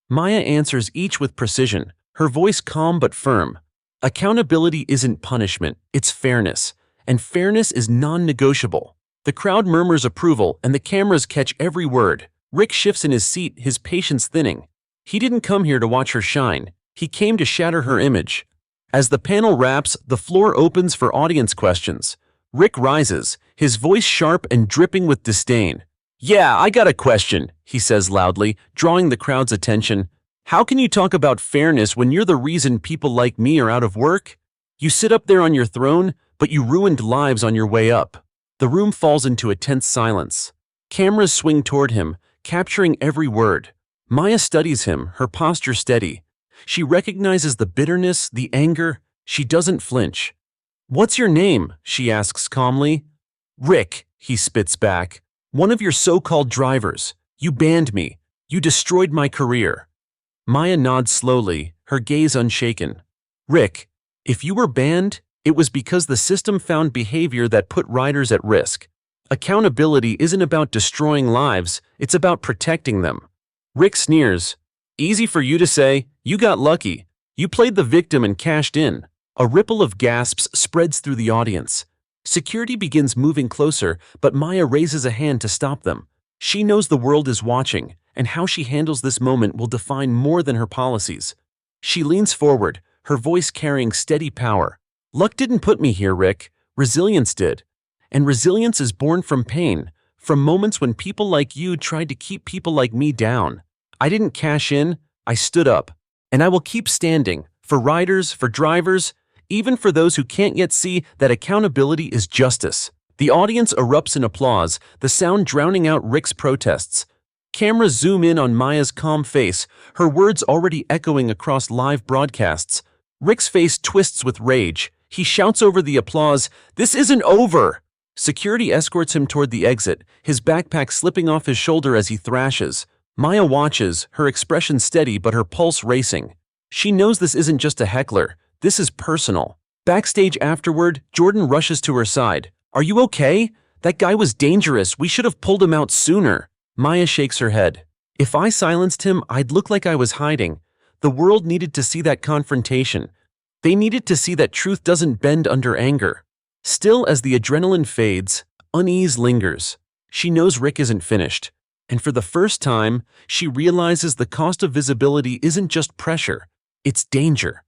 Maya answers each with precision, her voice calm but firm. Accountability isn't punishment, it's fairness, and fairness is non-negotiable. The crowd murmurs approval, and the cameras catch every word. Rick shifts in his seat, his patience thinning. He didn't come here to watch her shine. He came to shatter her image. As the panel wraps, the floor opens for audience questions. Rick rises, his voice sharp and dripping with disdain. "Yeah, I got a question," he says loudly, drawing the crowd's attention. "How can you talk about fairness when you're the reason people like me are out of work? You sit up there on your throne, but you ruined lives on your way up." The room falls into a tense silence. Cameras swing toward him, capturing every word. Maya studies him, her posture steady. She recognizes the bitterness, the anger. She doesn't flinch. "What's your name?" she asks calmly. Rick, he spits back. One of your so-called drivers. You banned me. You destroyed my career. Maya nods slowly, her gaze unshaken. Rick, if you were banned, it was because the system found behavior that put riders at risk. Accountability isn't about destroying lives, it's about protecting them. Rick sneers. Easy for you to say, you got lucky. You played the victim and cashed in. A ripple of gasps spreads through the audience. Security begins moving closer, but Maya raises a hand to stop them. She knows the world is watching, and how she handles this moment will define more than her policies. She leans forward, her voice carrying steady power. Luck didn't put me here, Rick. Resilience did. And resilience is born from pain, from moments when people like you tried to keep people like me down. I didn't cash in, I stood up. And I will keep standing, for riders, for drivers, even for those who can't yet see that accountability is justice. The audience erupts in applause, the sound drowning out Rick's protests. Cameras zoom in on Maya's calm face, her words already echoing across live broadcasts. Rick's face twists with rage. He shouts over the applause, "This isn't over!" Security escorts him toward the exit, his backpack slipping off his shoulder as he thrashes. Maya watches, her expression steady but her pulse racing. She knows this isn't just a heckler, this is personal. Backstage afterward, Jordan rushes to her side. "Are you okay? That guy was dangerous, we should have pulled him out sooner." Maya shakes her head. "If I silenced him, I'd look like I was hiding. The world needed to see that confrontation. They needed to see that truth doesn't bend under anger." Still, as the adrenaline fades, unease lingers. She knows Rick isn't finished. And for the first time, she realizes the cost of visibility isn't just pressure, it's danger.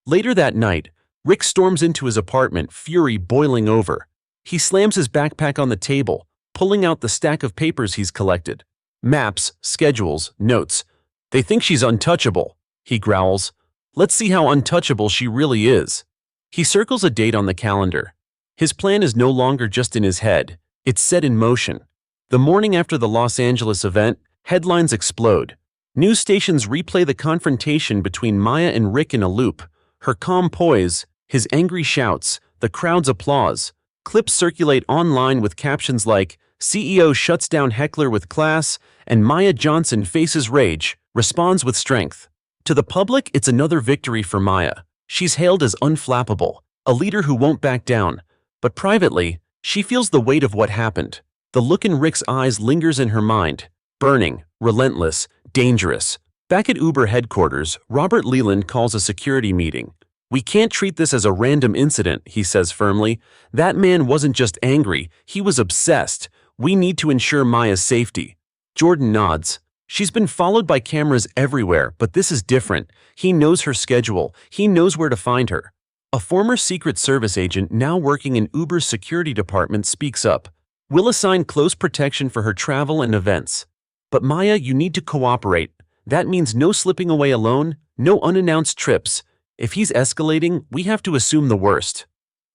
Later that night, Rick storms into his apartment, fury boiling over. He slams his backpack on the table, pulling out the stack of papers he's collected. Maps, schedules, notes. "They think she's untouchable," he growls. "Let's see how untouchable she really is." He circles a date on the calendar. His plan is no longer just in his head, it's set in motion. The morning after the Los Angeles event, headlines explode. News stations replay the confrontation between Maya and Rick in a loop. Her calm poise, his angry shouts, the crowd's applause. Clips circulate online with captions like, "CEO shuts down heckler with class," and "Maya Johnson faces rage, responds with strength." To the public, it's another victory for Maya. She's hailed as unflappable, a leader who won't back down. But privately, she feels the weight of what happened. The look in Rick's eyes lingers in her mind. Burning, relentless, dangerous. Back at Uber headquarters, Robert Leland calls a security meeting. "We can't treat this as a random incident," he says firmly. "That man wasn't just angry, he was obsessed. We need to ensure Maya's safety." Jordan nods. She's been followed by cameras everywhere, but this is different. He knows her schedule. He knows where to find her. A former Secret Service agent now working in Uber's security department speaks up. "We'll assign close protection for her travel and events. But Maya, you need to cooperate. That means no slipping away alone, no unannounced trips. If he's escalating, we have to assume the worst."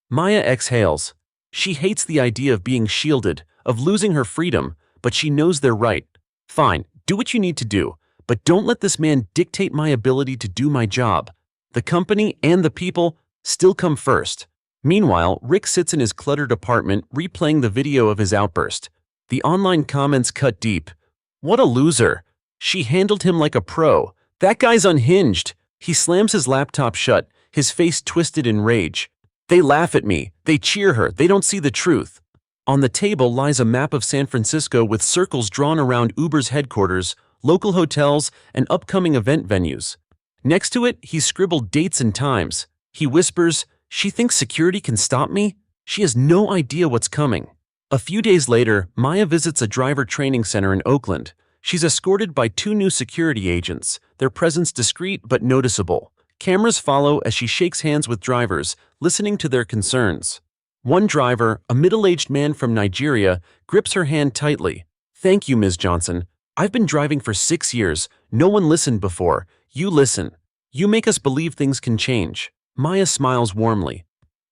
Maya exhales. She hates the idea of being shielded, of losing her freedom, but she knows they're right. "Fine, do what you need to do, but don't let this man dictate my ability to do my job. The company and the people still come first." Meanwhile, Rick sits in his cluttered apartment replaying the video of his outburst. The online comments cut deep. "What a loser. She handled him like a pro. That guy's unhinged." He slams his laptop shut, his face twisted in rage. "They laugh at me. They cheer her. They don't see the truth." On the table lies a map of San Francisco with circles drawn around Uber's headquarters, local hotels, and upcoming event venues. Next to it, he's scribbled dates and times. He whispers, "She thinks security can stop me? She has no idea what's coming." A few days later, Maya visits a driver training center in Oakland. She's escorted by 2 new security agents, their presence discreet but noticeable. Cameras follow as she shakes hands with drivers, listening to their concerns. One driver, a middle-aged man from Nigeria, grips her hand tightly. "Thank you, Ms. Johnson. I've been driving for 6 years. No one listened before. You listen. You make us believe things can change." Maya smiles warmly.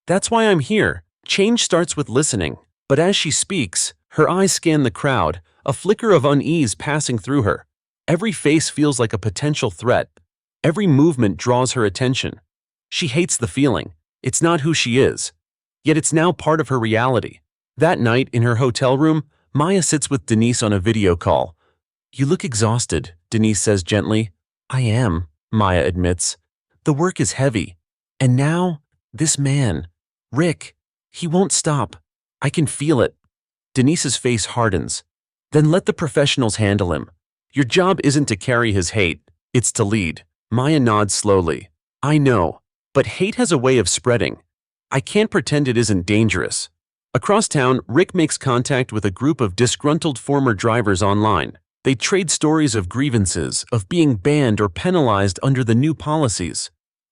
"That's why I'm here. Change starts with listening." But as she speaks, her eyes scan the crowd, a flicker of unease passing through her. Every face feels like a potential threat. Every movement draws her attention. She hates the feeling. It's not who she is. Yet it's now part of her reality. That night, in her hotel room, Maya sits with Denise on a video call. "You look exhausted," Denise says gently. "I am," Maya admits. "The work is heavy. And now, this man, Rick, he won't stop. I can feel it." Denise's face hardens. "Then let the professionals handle him. Your job isn't to carry his hate, it's to lead." Maya nods slowly. "I know, but hate has a way of spreading. I can't pretend it isn't dangerous." Across town, Rick makes contact with a group of disgruntled former drivers online. They trade stories of grievances, of being banned or penalized under the new policies.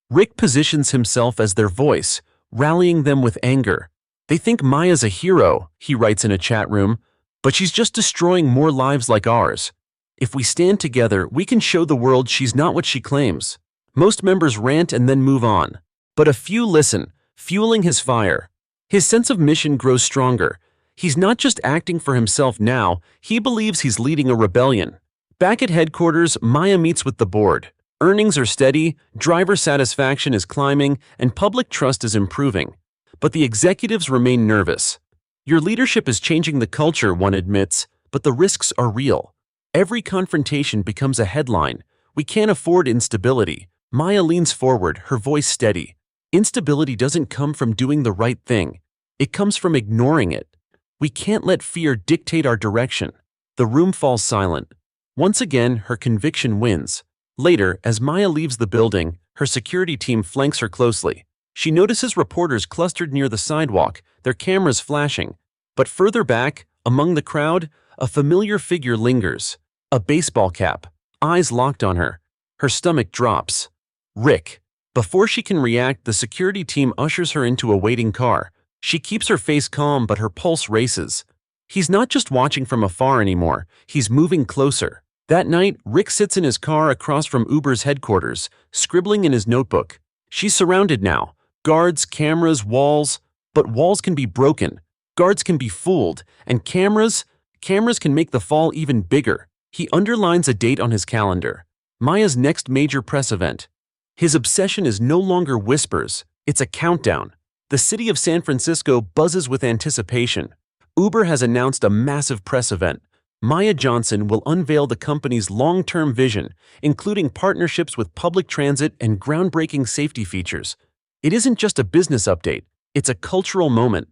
Rick positions himself as their voice, rallying them with anger. "They think Maya's a hero," he writes in a chat room, "but she's just destroying more lives like ours. If we stand together, we can show the world she's not what she claims." Most members rant and then move on. But a few listen, fueling his fire. His sense of mission grows stronger. He's not just acting for himself now, he believes he's leading a rebellion. Back at headquarters, Maya meets with the board. Earnings are steady, driver satisfaction is climbing, and public trust is improving. But the executives remain nervous. "Your leadership is changing the culture," one admits, "but the risks are real. Every confrontation becomes a headline. We can't afford instability." Maya leans forward, her voice steady. "Instability doesn't come from doing the right thing. It comes from ignoring it. We can't let fear dictate our direction." The room falls silent. Once again, her conviction wins. Later, as Maya leaves the building, her security team flanks her closely. She notices reporters clustered near the sidewalk, their cameras flashing. But further back, among the crowd, a familiar figure lingers. A baseball cap, eyes locked on her. Her stomach drops. Rick. Before she can react, the security team ushers her into a waiting car. She keeps her face calm, but her pulse races. He's not just watching from afar anymore, he's moving closer. That night, Rick sits in his car across from Uber's headquarters, scribbling in his notebook. She's surrounded now. Guards, cameras, walls. But walls can be broken. Guards can be fooled. And cameras can make the fall even bigger. He underlines a date on his calendar. Maya's next major press event. His obsession is no longer whispers, it's a countdown. The city of San Francisco buzzes with anticipation. Uber has announced a massive press event. Maya Johnson will unveil the company's long-term vision, including partnerships with public transit and groundbreaking safety features. It isn't just a business update, it's a cultural moment.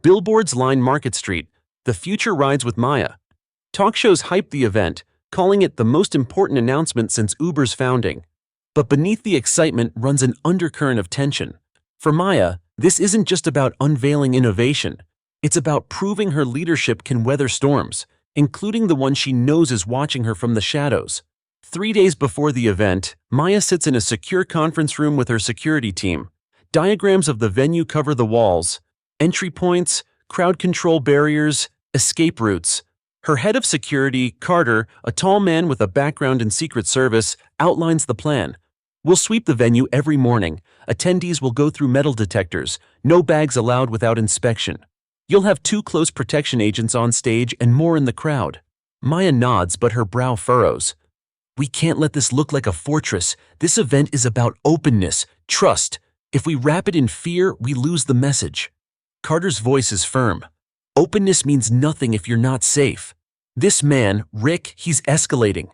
Billboards line Market Street. The future rides with Maya. Talk shows hype the event, calling it the most important announcement since Uber's founding. But beneath the excitement runs an undercurrent of tension. For Maya, this isn't just about unveiling innovation. It's about proving her leadership can weather storms, including the one she knows is watching her from the shadows. 3 days before the event, Maya sits in a secure conference room with her security team. Diagrams of the venue cover the walls. Entry points, crowd control barriers, escape routes. Her head of security, Carter, a tall man with a background in Secret Service, outlines the plan. "We'll sweep the venue every morning. Attendees will go through metal detectors. No bags allowed without inspection. You'll have 2 close protection agents on stage and more in the crowd." Maya nods, but her brow furrows. "We can't let this look like a fortress. This event is about openness, trust. If we wrap it in fear, we lose the message." Carter's voice is firm. "Openness means nothing if you're not safe. This man, Rick, he's escalating.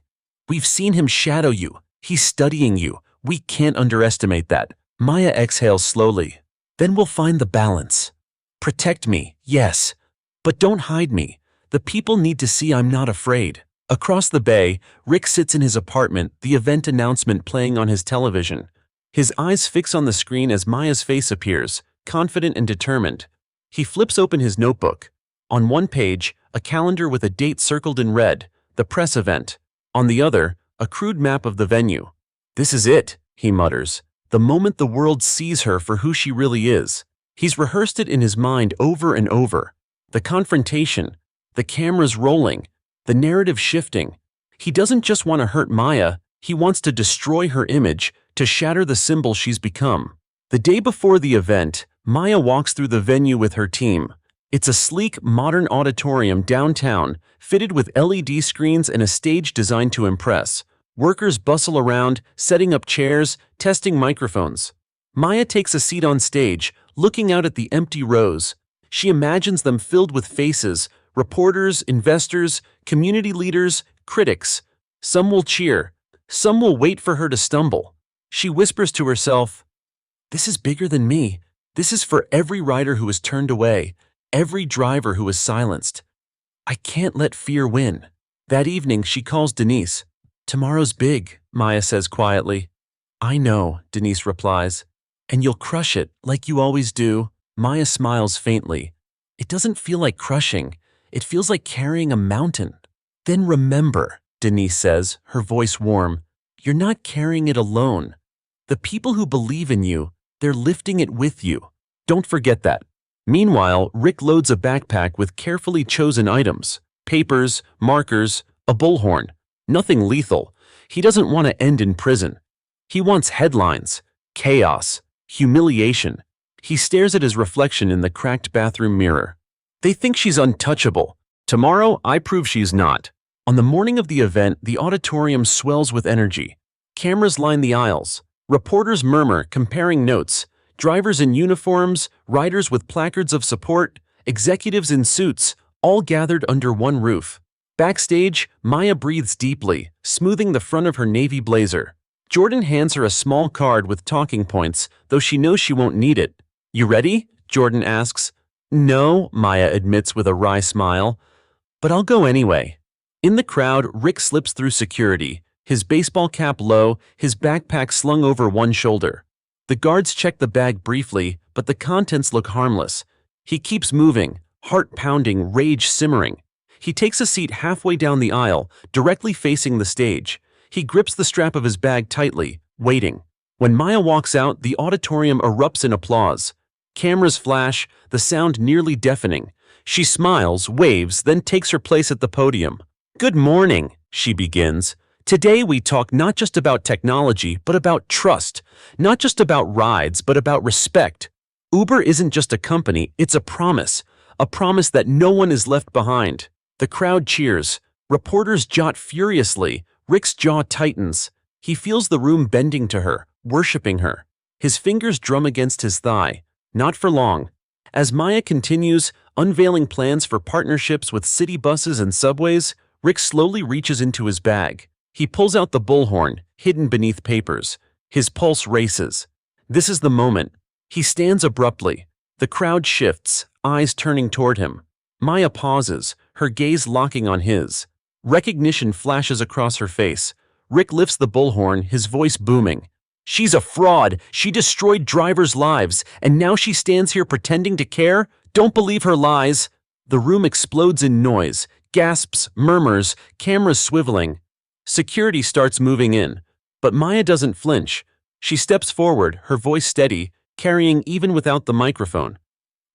We've seen him shadow you. He's studying you. We can't underestimate that." Maya exhales slowly. "Then we'll find the balance. Protect me, yes, but don't hide me. The people need to see I'm not afraid." Across the bay, Rick sits in his apartment, the event announcement playing on his television. His eyes fix on the screen as Maya's face appears, confident and determined. He flips open his notebook. On one page, a calendar with a date circled in red, the press event. On the other, a crude map of the venue. "This is it," he mutters, "the moment the world sees her for who she really is." He's rehearsed it in his mind over and over. The confrontation, the cameras rolling, the narrative shifting. He doesn't just want to hurt Maya, he wants to destroy her image, to shatter the symbol she's become. The day before the event, Maya walks through the venue with her team. It's a sleek, modern auditorium downtown, fitted with LED screens and a stage designed to impress. Workers bustle around, setting up chairs, testing microphones. Maya takes a seat on stage, looking out at the empty rows. She imagines them filled with faces, reporters, investors, community leaders, critics. Some will cheer. Some will wait for her to stumble. She whispers to herself, "This is bigger than me. This is for every rider who is turned away, every driver who is silenced. I can't let fear win." That evening, she calls Denise. "Tomorrow's big," Maya says quietly. "I know," Denise replies. "And you'll crush it, like you always do." Maya smiles faintly. "It doesn't feel like crushing. It feels like carrying a mountain." "Then remember," Denise says, her voice warm, "you're not carrying it alone. The people who believe in you, they're lifting it with you. Don't forget that." Meanwhile, Rick loads a backpack with carefully chosen items: papers, markers, a bullhorn. Nothing lethal. He doesn't want to end in prison. He wants headlines, chaos, humiliation. He stares at his reflection in the cracked bathroom mirror. They think she's untouchable. Tomorrow, I prove she's not. On the morning of the event, the auditorium swells with energy. Cameras line the aisles. Reporters murmur, comparing notes. Drivers in uniforms, riders with placards of support, executives in suits, all gathered under one roof. Backstage, Maya breathes deeply, smoothing the front of her navy blazer. Jordan hands her a small card with talking points, though she knows she won't need it. "You ready?" Jordan asks. "No," Maya admits with a wry smile. "But I'll go anyway." In the crowd, Rick slips through security, his baseball cap low, his backpack slung over one shoulder. The guards check the bag briefly, but the contents look harmless. He keeps moving, heart pounding, rage simmering. He takes a seat halfway down the aisle, directly facing the stage. He grips the strap of his bag tightly, waiting. When Maya walks out, the auditorium erupts in applause. Cameras flash, the sound nearly deafening. She smiles, waves, then takes her place at the podium. "Good morning," she begins. "Today we talk not just about technology, but about trust. Not just about rides, but about respect. Uber isn't just a company, it's a promise that no one is left behind." The crowd cheers. Reporters jot furiously. Rick's jaw tightens. He feels the room bending to her, worshiping her. His fingers drum against his thigh. Not for long. As Maya continues, unveiling plans for partnerships with city buses and subways, Rick slowly reaches into his bag. He pulls out the bullhorn, hidden beneath papers. His pulse races. This is the moment. He stands abruptly. The crowd shifts, eyes turning toward him. Maya pauses, her gaze locking on his. Recognition flashes across her face. Rick lifts the bullhorn, his voice booming. "She's a fraud. She destroyed drivers' lives, and now she stands here pretending to care? Don't believe her lies." The room explodes in noise, gasps, murmurs, cameras swiveling. Security starts moving in, but Maya doesn't flinch. She steps forward, her voice steady, carrying even without the microphone.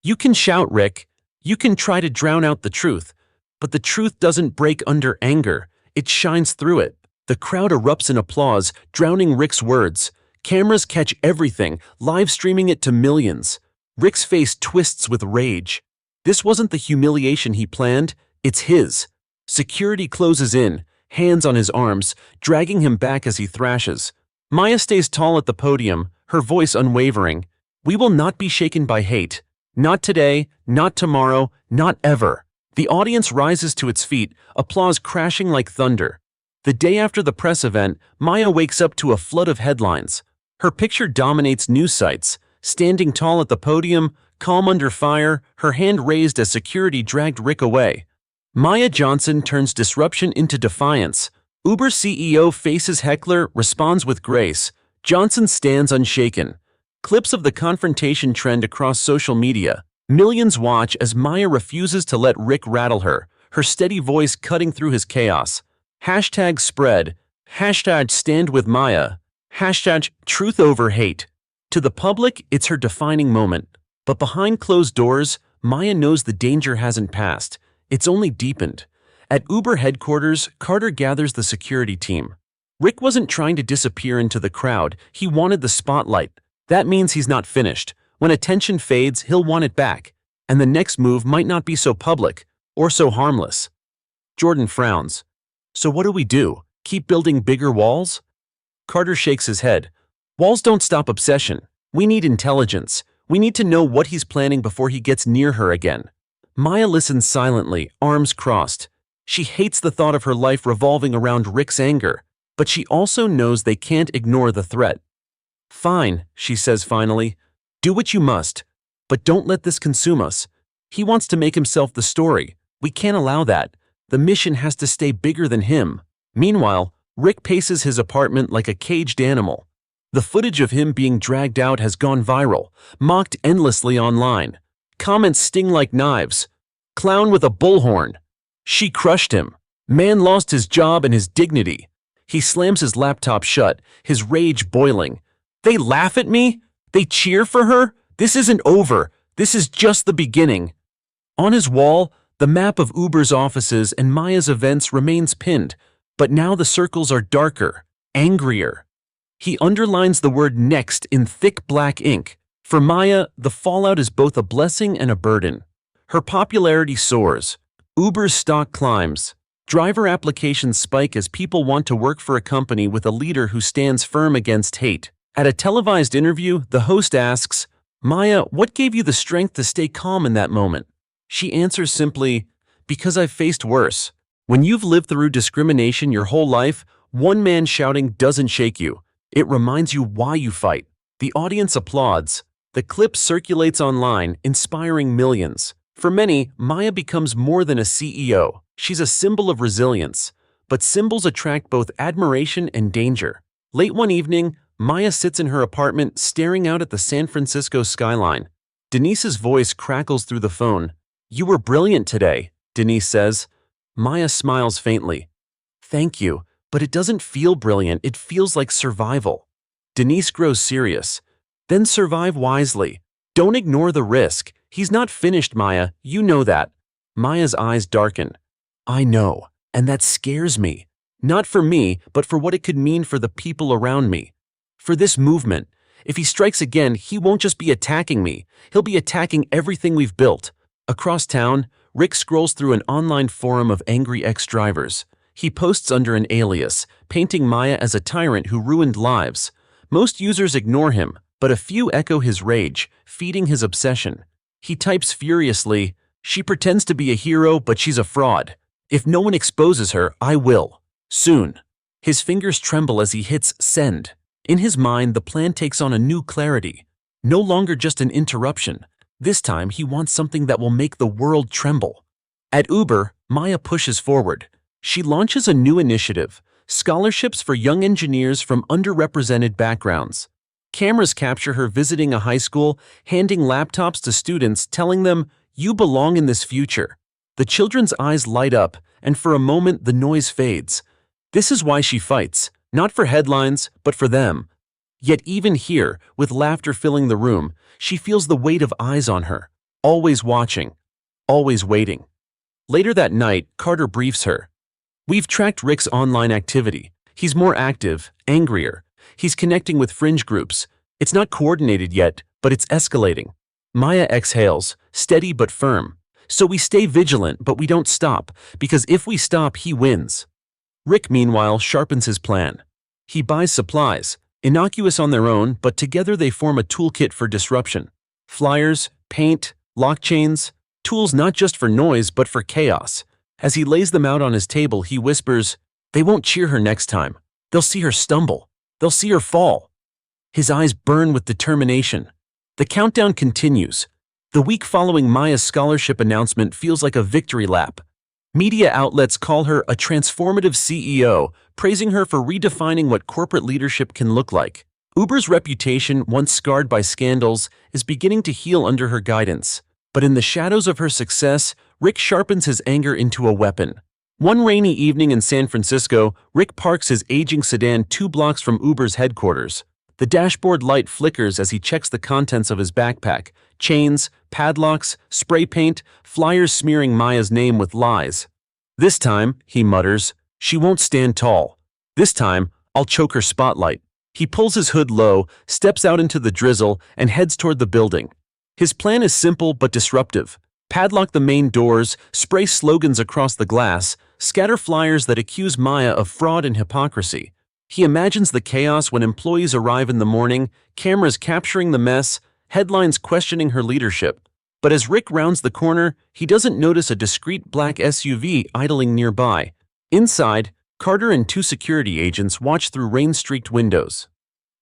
"You can shout, Rick. You can try to drown out the truth, but the truth doesn't break under anger. It shines through it." The crowd erupts in applause, drowning Rick's words. Cameras catch everything, live streaming it to millions. Rick's face twists with rage. This wasn't the humiliation he planned, it's his. Security closes in, hands on his arms, dragging him back as he thrashes. Maya stays tall at the podium, her voice unwavering. "We will not be shaken by hate. Not today, not tomorrow, not ever." The audience rises to its feet, applause crashing like thunder. The day after the press event, Maya wakes up to a flood of headlines. Her picture dominates news sites. Standing tall at the podium, calm under fire, her hand raised as security dragged Rick away. Maya Johnson turns disruption into defiance. Uber CEO faces heckler, responds with grace. Johnson stands unshaken. Clips of the confrontation trend across social media. Millions watch as Maya refuses to let Rick rattle her, her steady voice cutting through his chaos. Hashtag spread. Hashtag stand with Maya. Hashtag truth over hate. To the public, it's her defining moment. But behind closed doors, Maya knows the danger hasn't passed. It's only deepened. At Uber headquarters, Carter gathers the security team. Rick wasn't trying to disappear into the crowd. He wanted the spotlight. That means he's not finished. When attention fades, he'll want it back. And the next move might not be so public or so harmless. Jordan frowns. "So what do we do? Keep building bigger walls?" Carter shakes his head. "Walls don't stop obsession. We need intelligence. We need to know what he's planning before he gets near her again. Maya listens silently, arms crossed. She hates the thought of her life revolving around Rick's anger, but she also knows they can't ignore the threat. Fine, she says finally. Do what you must, but don't let this consume us. He wants to make himself the story. We can't allow that. The mission has to stay bigger than him. Meanwhile, Rick paces his apartment like a caged animal. The footage of him being dragged out has gone viral, mocked endlessly online. Comments sting like knives. Clown with a bullhorn. She crushed him. Man lost his job and his dignity. He slams his laptop shut, his rage boiling. They laugh at me? They cheer for her? This isn't over. This is just the beginning. On his wall, the map of Uber's offices and Maya's events remains pinned, but now the circles are darker, angrier. He underlines the word next in thick black ink. For Maya, the fallout is both a blessing and a burden. Her popularity soars. Uber's stock climbs. Driver applications spike as people want to work for a company with a leader who stands firm against hate. At a televised interview, the host asks, Maya, what gave you the strength to stay calm in that moment? She answers simply, because I've faced worse. When you've lived through discrimination your whole life, one man shouting doesn't shake you. It reminds you why you fight. The audience applauds. The clip circulates online, inspiring millions. For many, Maya becomes more than a CEO. She's a symbol of resilience. But symbols attract both admiration and danger. Late one evening, Maya sits in her apartment staring out at the San Francisco skyline. Denise's voice crackles through the phone. You were brilliant today, Denise says. Maya smiles faintly. Thank you, but it doesn't feel brilliant, it feels like survival. Denise grows serious. Then survive wisely. Don't ignore the risk. He's not finished, Maya, you know that. Maya's eyes darken. I know, and that scares me. Not for me, but for what it could mean for the people around me. For this movement. If he strikes again, he won't just be attacking me. He'll be attacking everything we've built. Across town, Rick scrolls through an online forum of angry ex-drivers. He posts under an alias, painting Maya as a tyrant who ruined lives. Most users ignore him, but a few echo his rage, feeding his obsession. He types furiously, she pretends to be a hero, but she's a fraud. If no one exposes her, I will. Soon. His fingers tremble as he hits send. In his mind, the plan takes on a new clarity. No longer just an interruption. This time, he wants something that will make the world tremble. At Uber, Maya pushes forward. She launches a new initiative, scholarships for young engineers from underrepresented backgrounds. Cameras capture her visiting a high school, handing laptops to students, telling them, you belong in this future. The children's eyes light up, and for a moment the noise fades. This is why she fights, not for headlines, but for them. Yet even here, with laughter filling the room, she feels the weight of eyes on her, always watching, always waiting. Later that night, Carter briefs her. We've tracked Rick's online activity. He's more active, angrier. He's connecting with fringe groups. It's not coordinated yet, but it's escalating. Maya exhales, steady but firm. So we stay vigilant, but we don't stop, because if we stop, he wins. Rick, meanwhile, sharpens his plan. He buys supplies, innocuous on their own, but together they form a toolkit for disruption. Flyers, paint, lock chains, tools not just for noise, but for chaos. As he lays them out on his table, he whispers, they won't cheer her next time. They'll see her stumble. They'll see her fall. His eyes burn with determination. The countdown continues. The week following Maya's scholarship announcement feels like a victory lap. Media outlets call her a transformative CEO, praising her for redefining what corporate leadership can look like. Uber's reputation, once scarred by scandals, is beginning to heal under her guidance. But in the shadows of her success, Rick sharpens his anger into a weapon. One rainy evening in San Francisco, Rick parks his aging sedan 2 blocks from Uber's headquarters. The dashboard light flickers as he checks the contents of his backpack. Chains, padlocks, spray paint, flyers smearing Maya's name with lies. This time, he mutters, she won't stand tall. This time, I'll choke her spotlight. He pulls his hood low, steps out into the drizzle, and heads toward the building. His plan is simple but disruptive. Padlock the main doors, spray slogans across the glass, scatter flyers that accuse Maya of fraud and hypocrisy. He imagines the chaos when employees arrive in the morning, cameras capturing the mess, headlines questioning her leadership. But as Rick rounds the corner, he doesn't notice a discreet black SUV idling nearby. Inside, Carter and two security agents watch through rain-streaked windows.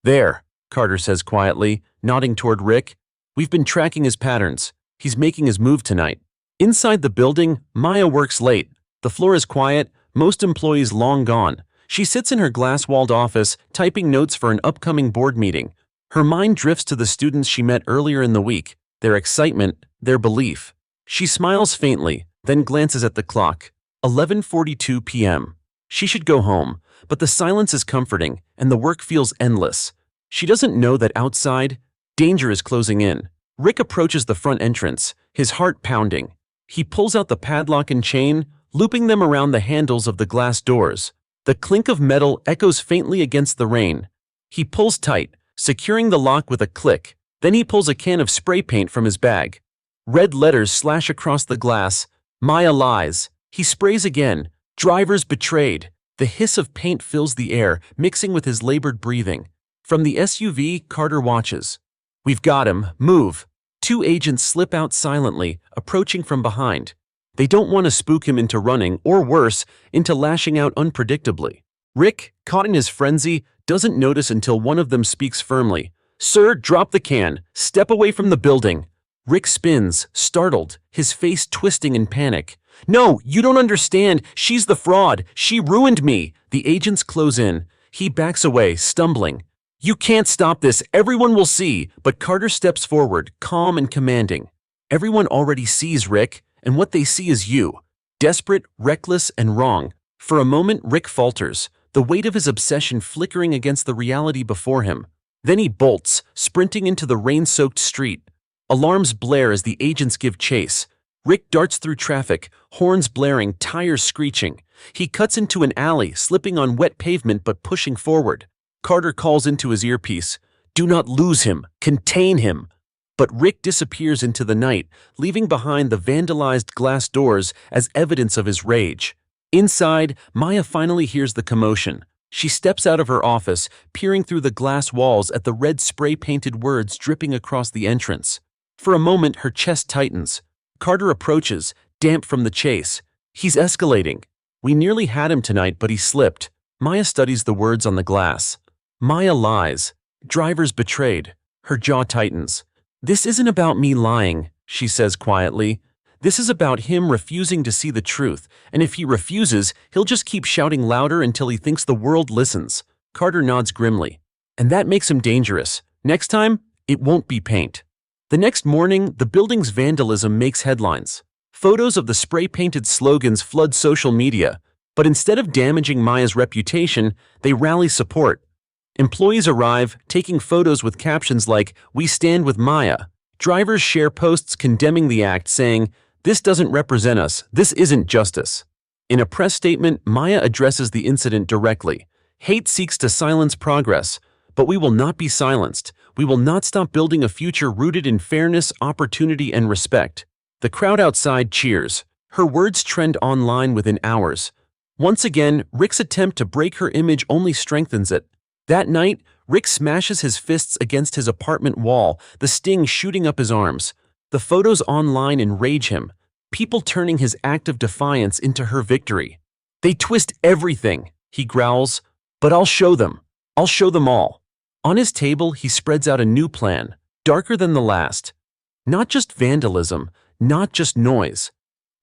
"There," Carter says quietly, nodding toward Rick. "We've been tracking his patterns. He's making his move tonight." Inside the building, Maya works late. The floor is quiet, most employees long gone. She sits in her glass-walled office, typing notes for an upcoming board meeting. Her mind drifts to the students she met earlier in the week, their excitement, their belief. She smiles faintly, then glances at the clock. 11:42 p.m. She should go home, but the silence is comforting, and the work feels endless. She doesn't know that outside, danger is closing in. Rick approaches the front entrance, his heart pounding. He pulls out the padlock and chain, looping them around the handles of the glass doors. The clink of metal echoes faintly against the rain. He pulls tight, securing the lock with a click. Then he pulls a can of spray paint from his bag. Red letters slash across the glass. "Maya lies." He sprays again. "Drivers betrayed." The hiss of paint fills the air, mixing with his labored breathing. From the SUV, Carter watches. "We've got him. Move." Two agents slip out silently, approaching from behind. They don't want to spook him into running, or worse, into lashing out unpredictably. Rick, caught in his frenzy, doesn't notice until one of them speaks firmly. "Sir, drop the can. Step away from the building." Rick spins, startled, his face twisting in panic. "No, you don't understand. She's the fraud. She ruined me." The agents close in. He backs away, stumbling. "You can't stop this. Everyone will see." But Carter steps forward, calm and commanding. "Everyone already sees, Rick, and what they see is you. Desperate, reckless, and wrong." For a moment, Rick falters, the weight of his obsession flickering against the reality before him. Then he bolts, sprinting into the rain-soaked street. Alarms blare as the agents give chase. Rick darts through traffic, horns blaring, tires screeching. He cuts into an alley, slipping on wet pavement but pushing forward. Carter calls into his earpiece, "Do not lose him. Contain him." But Rick disappears into the night, leaving behind the vandalized glass doors as evidence of his rage. Inside, Maya finally hears the commotion. She steps out of her office, peering through the glass walls at the red spray-painted words dripping across the entrance. For a moment, her chest tightens. Carter approaches, damp from the chase. "He's escalating. We nearly had him tonight, but he slipped." Maya studies the words on the glass. "Maya lies. Drivers betrayed." Her jaw tightens. "This isn't about me lying," she says quietly. "This is about him refusing to see the truth, and if he refuses, he'll just keep shouting louder until he thinks the world listens." Carter nods grimly. "And that makes him dangerous. Next time, it won't be paint." The next morning, the building's vandalism makes headlines. Photos of the spray-painted slogans flood social media, but instead of damaging Maya's reputation, they rally support. Employees arrive, taking photos with captions like, "We stand with Maya." Drivers share posts condemning the act, saying, "This doesn't represent us. This isn't justice." In a press statement, Maya addresses the incident directly. "Hate seeks to silence progress, but we will not be silenced. We will not stop building a future rooted in fairness, opportunity, and respect." The crowd outside cheers. Her words trend online within hours. Once again, Rick's attempt to break her image only strengthens it. That night, Rick smashes his fists against his apartment wall, the sting shooting up his arms. The photos online enrage him, people turning his act of defiance into her victory. "They twist everything," he growls, "but I'll show them. I'll show them all." On his table, he spreads out a new plan, darker than the last. Not just vandalism, not just noise.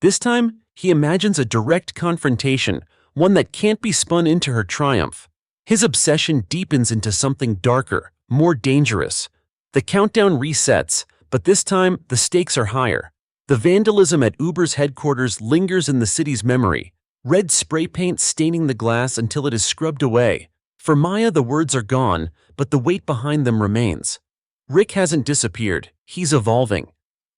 This time, he imagines a direct confrontation, one that can't be spun into her triumph. His obsession deepens into something darker, more dangerous. The countdown resets, but this time the stakes are higher. The vandalism at Uber's headquarters lingers in the city's memory, red spray paint staining the glass until it is scrubbed away. For Maya, the words are gone, but the weight behind them remains. Rick hasn't disappeared, he's evolving.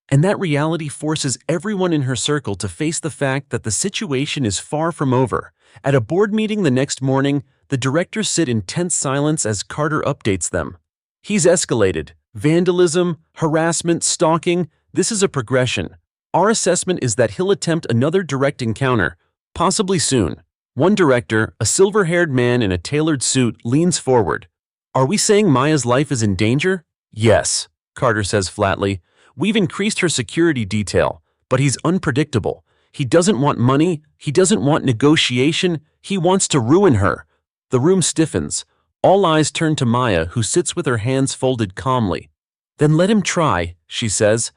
And that reality forces everyone in her circle to face the fact that the situation is far from over. At a board meeting the next morning, the directors sit in tense silence as Carter updates them. "He's escalated. Vandalism, harassment, stalking. This is a progression. Our assessment is that he'll attempt another direct encounter, possibly soon." One director, a silver-haired man in a tailored suit, leans forward. "Are we saying Maya's life is in danger?" "Yes." Carter says flatly. We've increased her security detail, but he's unpredictable. He doesn't want money, he doesn't want negotiation, he wants to ruin her. The room stiffens. All eyes turn to Maya, who sits with her hands folded calmly. Then let him try, she says,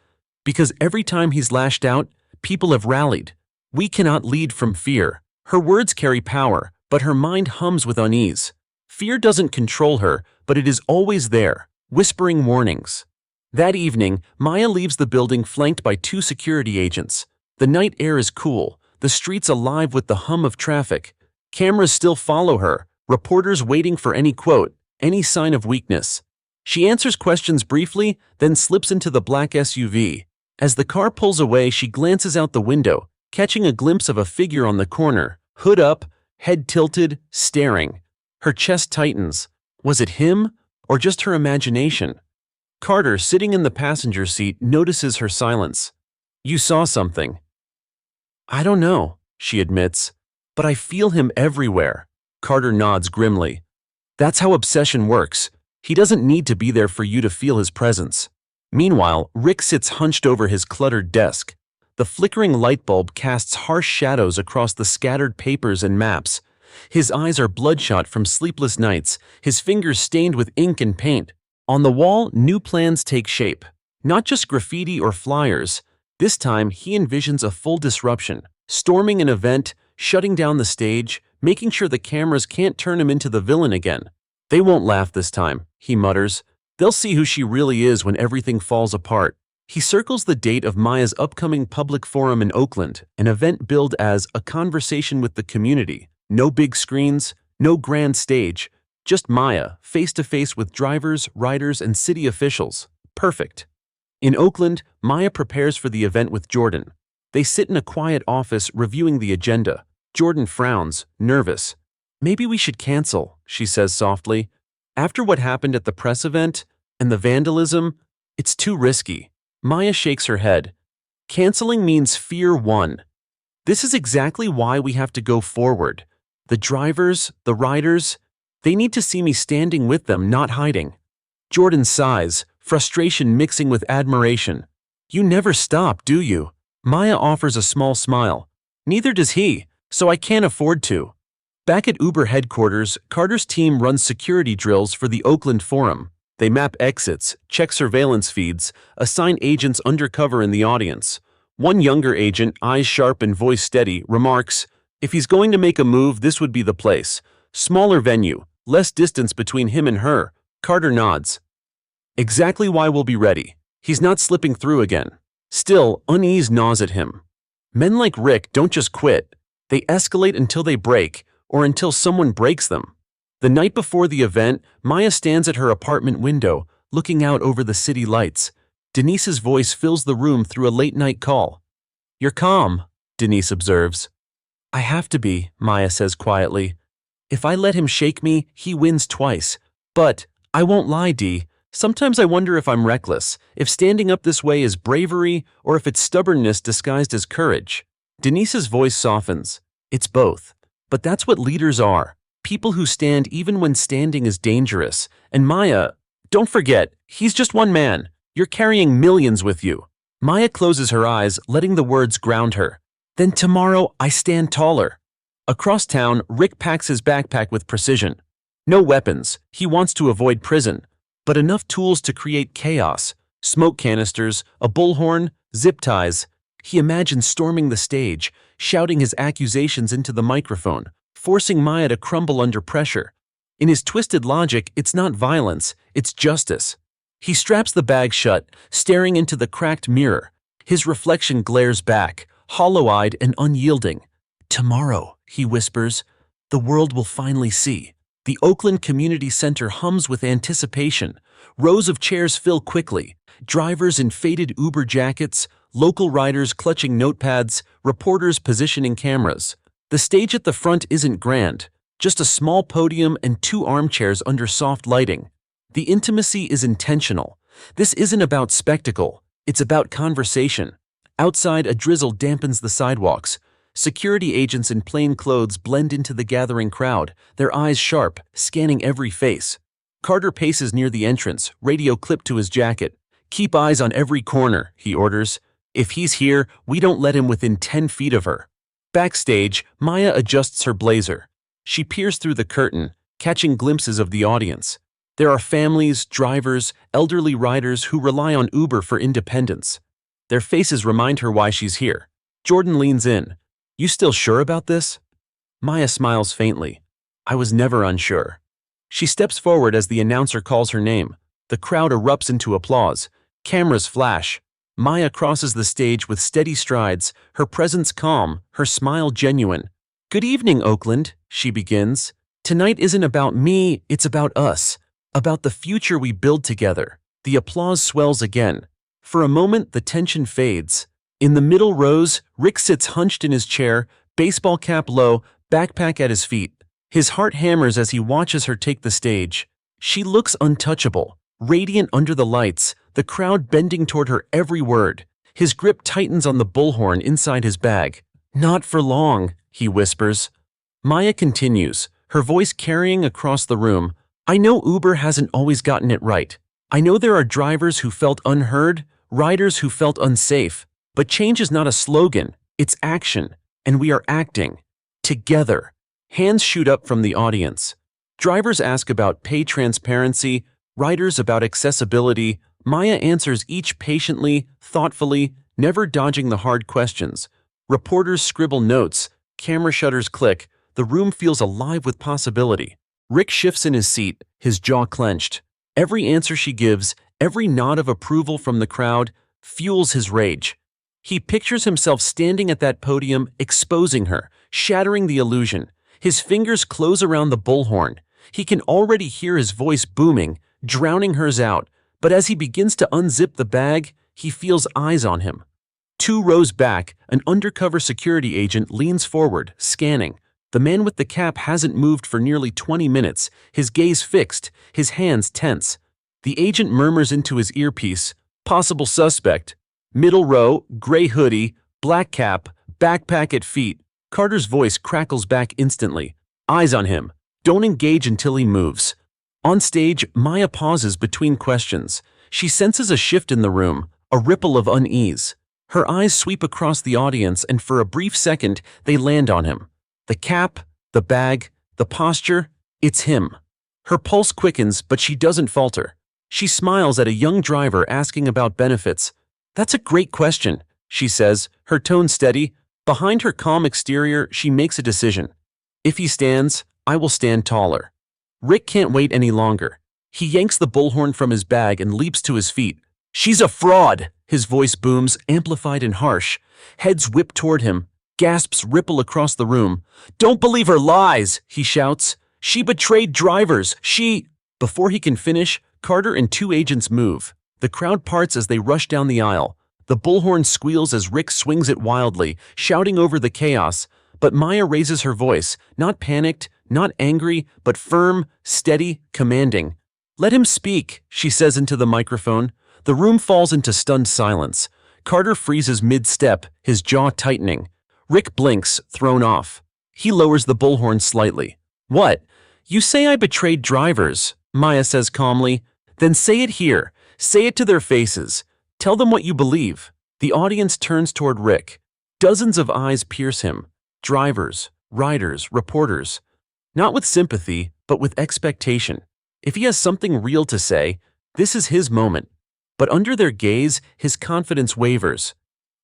because every time he's lashed out, people have rallied. We cannot lead from fear. Her words carry power, but her mind hums with unease. Fear doesn't control her, but it is always there, whispering warnings. That evening, Maya leaves the building flanked by 2 security agents. The night air is cool, the streets alive with the hum of traffic. Cameras still follow her, reporters waiting for any quote, any sign of weakness. She answers questions briefly, then slips into the black SUV. As the car pulls away, she glances out the window, catching a glimpse of a figure on the corner, hood up, head tilted, staring. Her chest tightens. Was it him, or just her imagination? Carter, sitting in the passenger seat, notices her silence. You saw something. I don't know, she admits, but I feel him everywhere. Carter nods grimly. That's how obsession works. He doesn't need to be there for you to feel his presence. Meanwhile, Rick sits hunched over his cluttered desk. The flickering light bulb casts harsh shadows across the scattered papers and maps. His eyes are bloodshot from sleepless nights, his fingers stained with ink and paint. On the wall, new plans take shape. Not just graffiti or flyers. This time, he envisions a full disruption, storming an event, shutting down the stage, making sure the cameras can't turn him into the villain again. They won't laugh this time, he mutters. They'll see who she really is when everything falls apart. He circles the date of Maya's upcoming public forum in Oakland, an event billed as a conversation with the community. No big screens, no grand stage, just Maya, face-to-face with drivers, riders, and city officials. Perfect. In Oakland, Maya prepares for the event with Jordan. They sit in a quiet office reviewing the agenda. Jordan frowns, nervous. Maybe we should cancel, she says softly. After what happened at the press event and the vandalism, it's too risky. Maya shakes her head. Canceling means fear won. This is exactly why we have to go forward. The drivers, the riders, they need to see me standing with them, not hiding. Jordan sighs, frustration mixing with admiration. You never stop, do you? Maya offers a small smile. Neither does he, so I can't afford to. Back at Uber headquarters, Carter's team runs security drills for the Oakland Forum. They map exits, check surveillance feeds, assign agents undercover in the audience. One younger agent, eyes sharp and voice steady, remarks, if he's going to make a move, this would be the place. Smaller venue, less distance between him and her. Carter nods. Exactly why we'll be ready. He's not slipping through again. Still, unease gnaws at him. Men like Rick don't just quit. They escalate until they break, or until someone breaks them. The night before the event, Maya stands at her apartment window, looking out over the city lights. Denise's voice fills the room through a late-night call. You're calm, Denise observes. I have to be, Maya says quietly. If I let him shake me, he wins twice. But, I won't lie, Dee. Sometimes I wonder if I'm reckless, if standing up this way is bravery, or if it's stubbornness disguised as courage. Denise's voice softens. It's both. But that's what leaders are. People who stand even when standing is dangerous. And Maya, don't forget, he's just one man. You're carrying millions with you. Maya closes her eyes, letting the words ground her. Then tomorrow, I stand taller. Across town, Rick packs his backpack with precision. No weapons. He wants to avoid prison. But enough tools to create chaos. Smoke canisters, a bullhorn, zip ties. He imagines storming the stage, shouting his accusations into the microphone, forcing Maya to crumble under pressure. In his twisted logic, it's not violence, it's justice. He straps the bag shut, staring into the cracked mirror. His reflection glares back, hollow-eyed and unyielding. Tomorrow, he whispers, the world will finally see. The Oakland Community Center hums with anticipation. Rows of chairs fill quickly. Drivers in faded Uber jackets, local riders clutching notepads, reporters positioning cameras. The stage at the front isn't grand, just a small podium and 2 armchairs under soft lighting. The intimacy is intentional. This isn't about spectacle, it's about conversation. Outside, a drizzle dampens the sidewalks. Security agents in plain clothes blend into the gathering crowd, their eyes sharp, scanning every face. Carter paces near the entrance, radio clipped to his jacket. Keep eyes on every corner, he orders. If he's here, we don't let him within 10 feet of her. Backstage, Maya adjusts her blazer. She peers through the curtain, catching glimpses of the audience. There are families, drivers, elderly riders who rely on Uber for independence. Their faces remind her why she's here. Jordan leans in. You still sure about this? Maya smiles faintly. I was never unsure. She steps forward as the announcer calls her name. The crowd erupts into applause. Cameras flash. Maya crosses the stage with steady strides, her presence calm, her smile genuine. Good evening, Oakland, she begins. Tonight isn't about me, it's about us. About the future we build together. The applause swells again. For a moment, the tension fades. In the middle rows, Rick sits hunched in his chair, baseball cap low, backpack at his feet. His heart hammers as he watches her take the stage. She looks untouchable, radiant under the lights, the crowd bending toward her every word. His grip tightens on the bullhorn inside his bag. Not for long, he whispers. Maya continues, her voice carrying across the room. I know Uber hasn't always gotten it right. I know there are drivers who felt unheard, riders who felt unsafe. But change is not a slogan, it's action, and we are acting. Together. Hands shoot up from the audience. Drivers ask about pay transparency, riders about accessibility. Maya answers each patiently, thoughtfully, never dodging the hard questions. Reporters scribble notes, camera shutters click, the room feels alive with possibility. Rick shifts in his seat, his jaw clenched. Every answer she gives, every nod of approval from the crowd, fuels his rage. He pictures himself standing at that podium, exposing her, shattering the illusion. His fingers close around the bullhorn. He can already hear his voice booming, drowning hers out. But as he begins to unzip the bag, he feels eyes on him. 2 rows back, an undercover security agent leans forward, scanning. The man with the cap hasn't moved for nearly 20 minutes, his gaze fixed, his hands tense. The agent murmurs into his earpiece, possible suspect. Middle row, gray hoodie, black cap, backpack at feet. Carter's voice crackles back instantly. Eyes on him. Don't engage until he moves. On stage, Maya pauses between questions. She senses a shift in the room, a ripple of unease. Her eyes sweep across the audience and for a brief second, they land on him. The cap, the bag, the posture, it's him. Her pulse quickens, but she doesn't falter. She smiles at a young driver asking about benefits. That's a great question, she says, her tone steady. Behind her calm exterior, she makes a decision. If he stands, I will stand taller. Rick can't wait any longer. He yanks the bullhorn from his bag and leaps to his feet. She's a fraud, his voice booms, amplified and harsh. Heads whip toward him. Gasps ripple across the room. Don't believe her lies, he shouts. She betrayed drivers. Before he can finish, Carter and 2 agents move. The crowd parts as they rush down the aisle. The bullhorn squeals as Rick swings it wildly, shouting over the chaos. But Maya raises her voice, not panicked, not angry, but firm, steady, commanding. Let him speak, she says into the microphone. The room falls into stunned silence. Carter freezes mid-step, his jaw tightening. Rick blinks, thrown off. He lowers the bullhorn slightly. What? You say I betrayed drivers, Maya says calmly. Then say it here. Say it to their faces. Tell them what you believe. The audience turns toward Rick. Dozens of eyes pierce him. Drivers, riders, reporters. Not with sympathy, but with expectation. If he has something real to say, this is his moment. But under their gaze, his confidence wavers.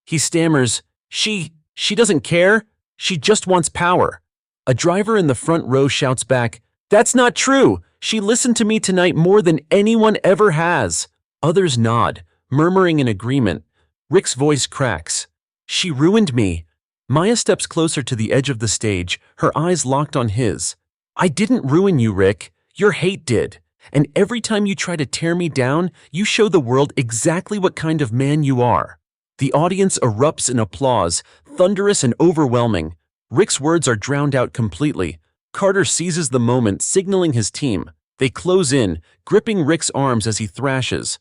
He stammers, She doesn't care. She just wants power. A driver in the front row shouts back, That's not true. She listened to me tonight more than anyone ever has. Others nod, murmuring in agreement. Rick's voice cracks. She ruined me. Maya steps closer to the edge of the stage, her eyes locked on his. I didn't ruin you, Rick. Your hate did. And every time you try to tear me down, you show the world exactly what kind of man you are. The audience erupts in applause, thunderous and overwhelming. Rick's words are drowned out completely. Carter seizes the moment, signaling his team. They close in, gripping Rick's arms as he thrashes.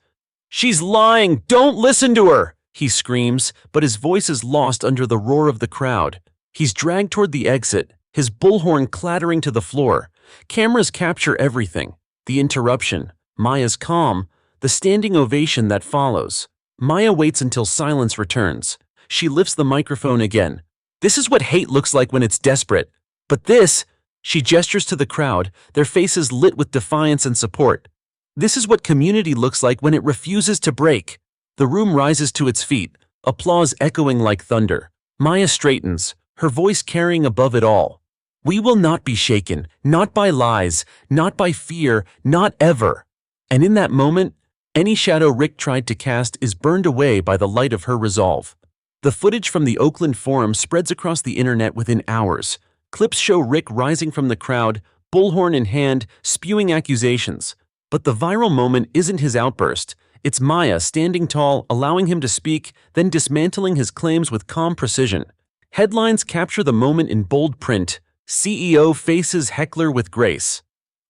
She's lying! Don't listen to her! He screams, but his voice is lost under the roar of the crowd. He's dragged toward the exit, his bullhorn clattering to the floor. Cameras capture everything. The interruption, Maya's calm, the standing ovation that follows. Maya waits until silence returns. She lifts the microphone again. This is what hate looks like when it's desperate. But this, she gestures to the crowd, their faces lit with defiance and support. This is what community looks like when it refuses to break. The room rises to its feet, applause echoing like thunder. Maya straightens, her voice carrying above it all. We will not be shaken, not by lies, not by fear, not ever. And in that moment, any shadow Rick tried to cast is burned away by the light of her resolve. The footage from the Oakland Forum spreads across the internet within hours. Clips show Rick rising from the crowd, bullhorn in hand, spewing accusations. But the viral moment isn't his outburst. It's Maya standing tall, allowing him to speak, then dismantling his claims with calm precision. Headlines capture the moment in bold print. CEO faces heckler with grace.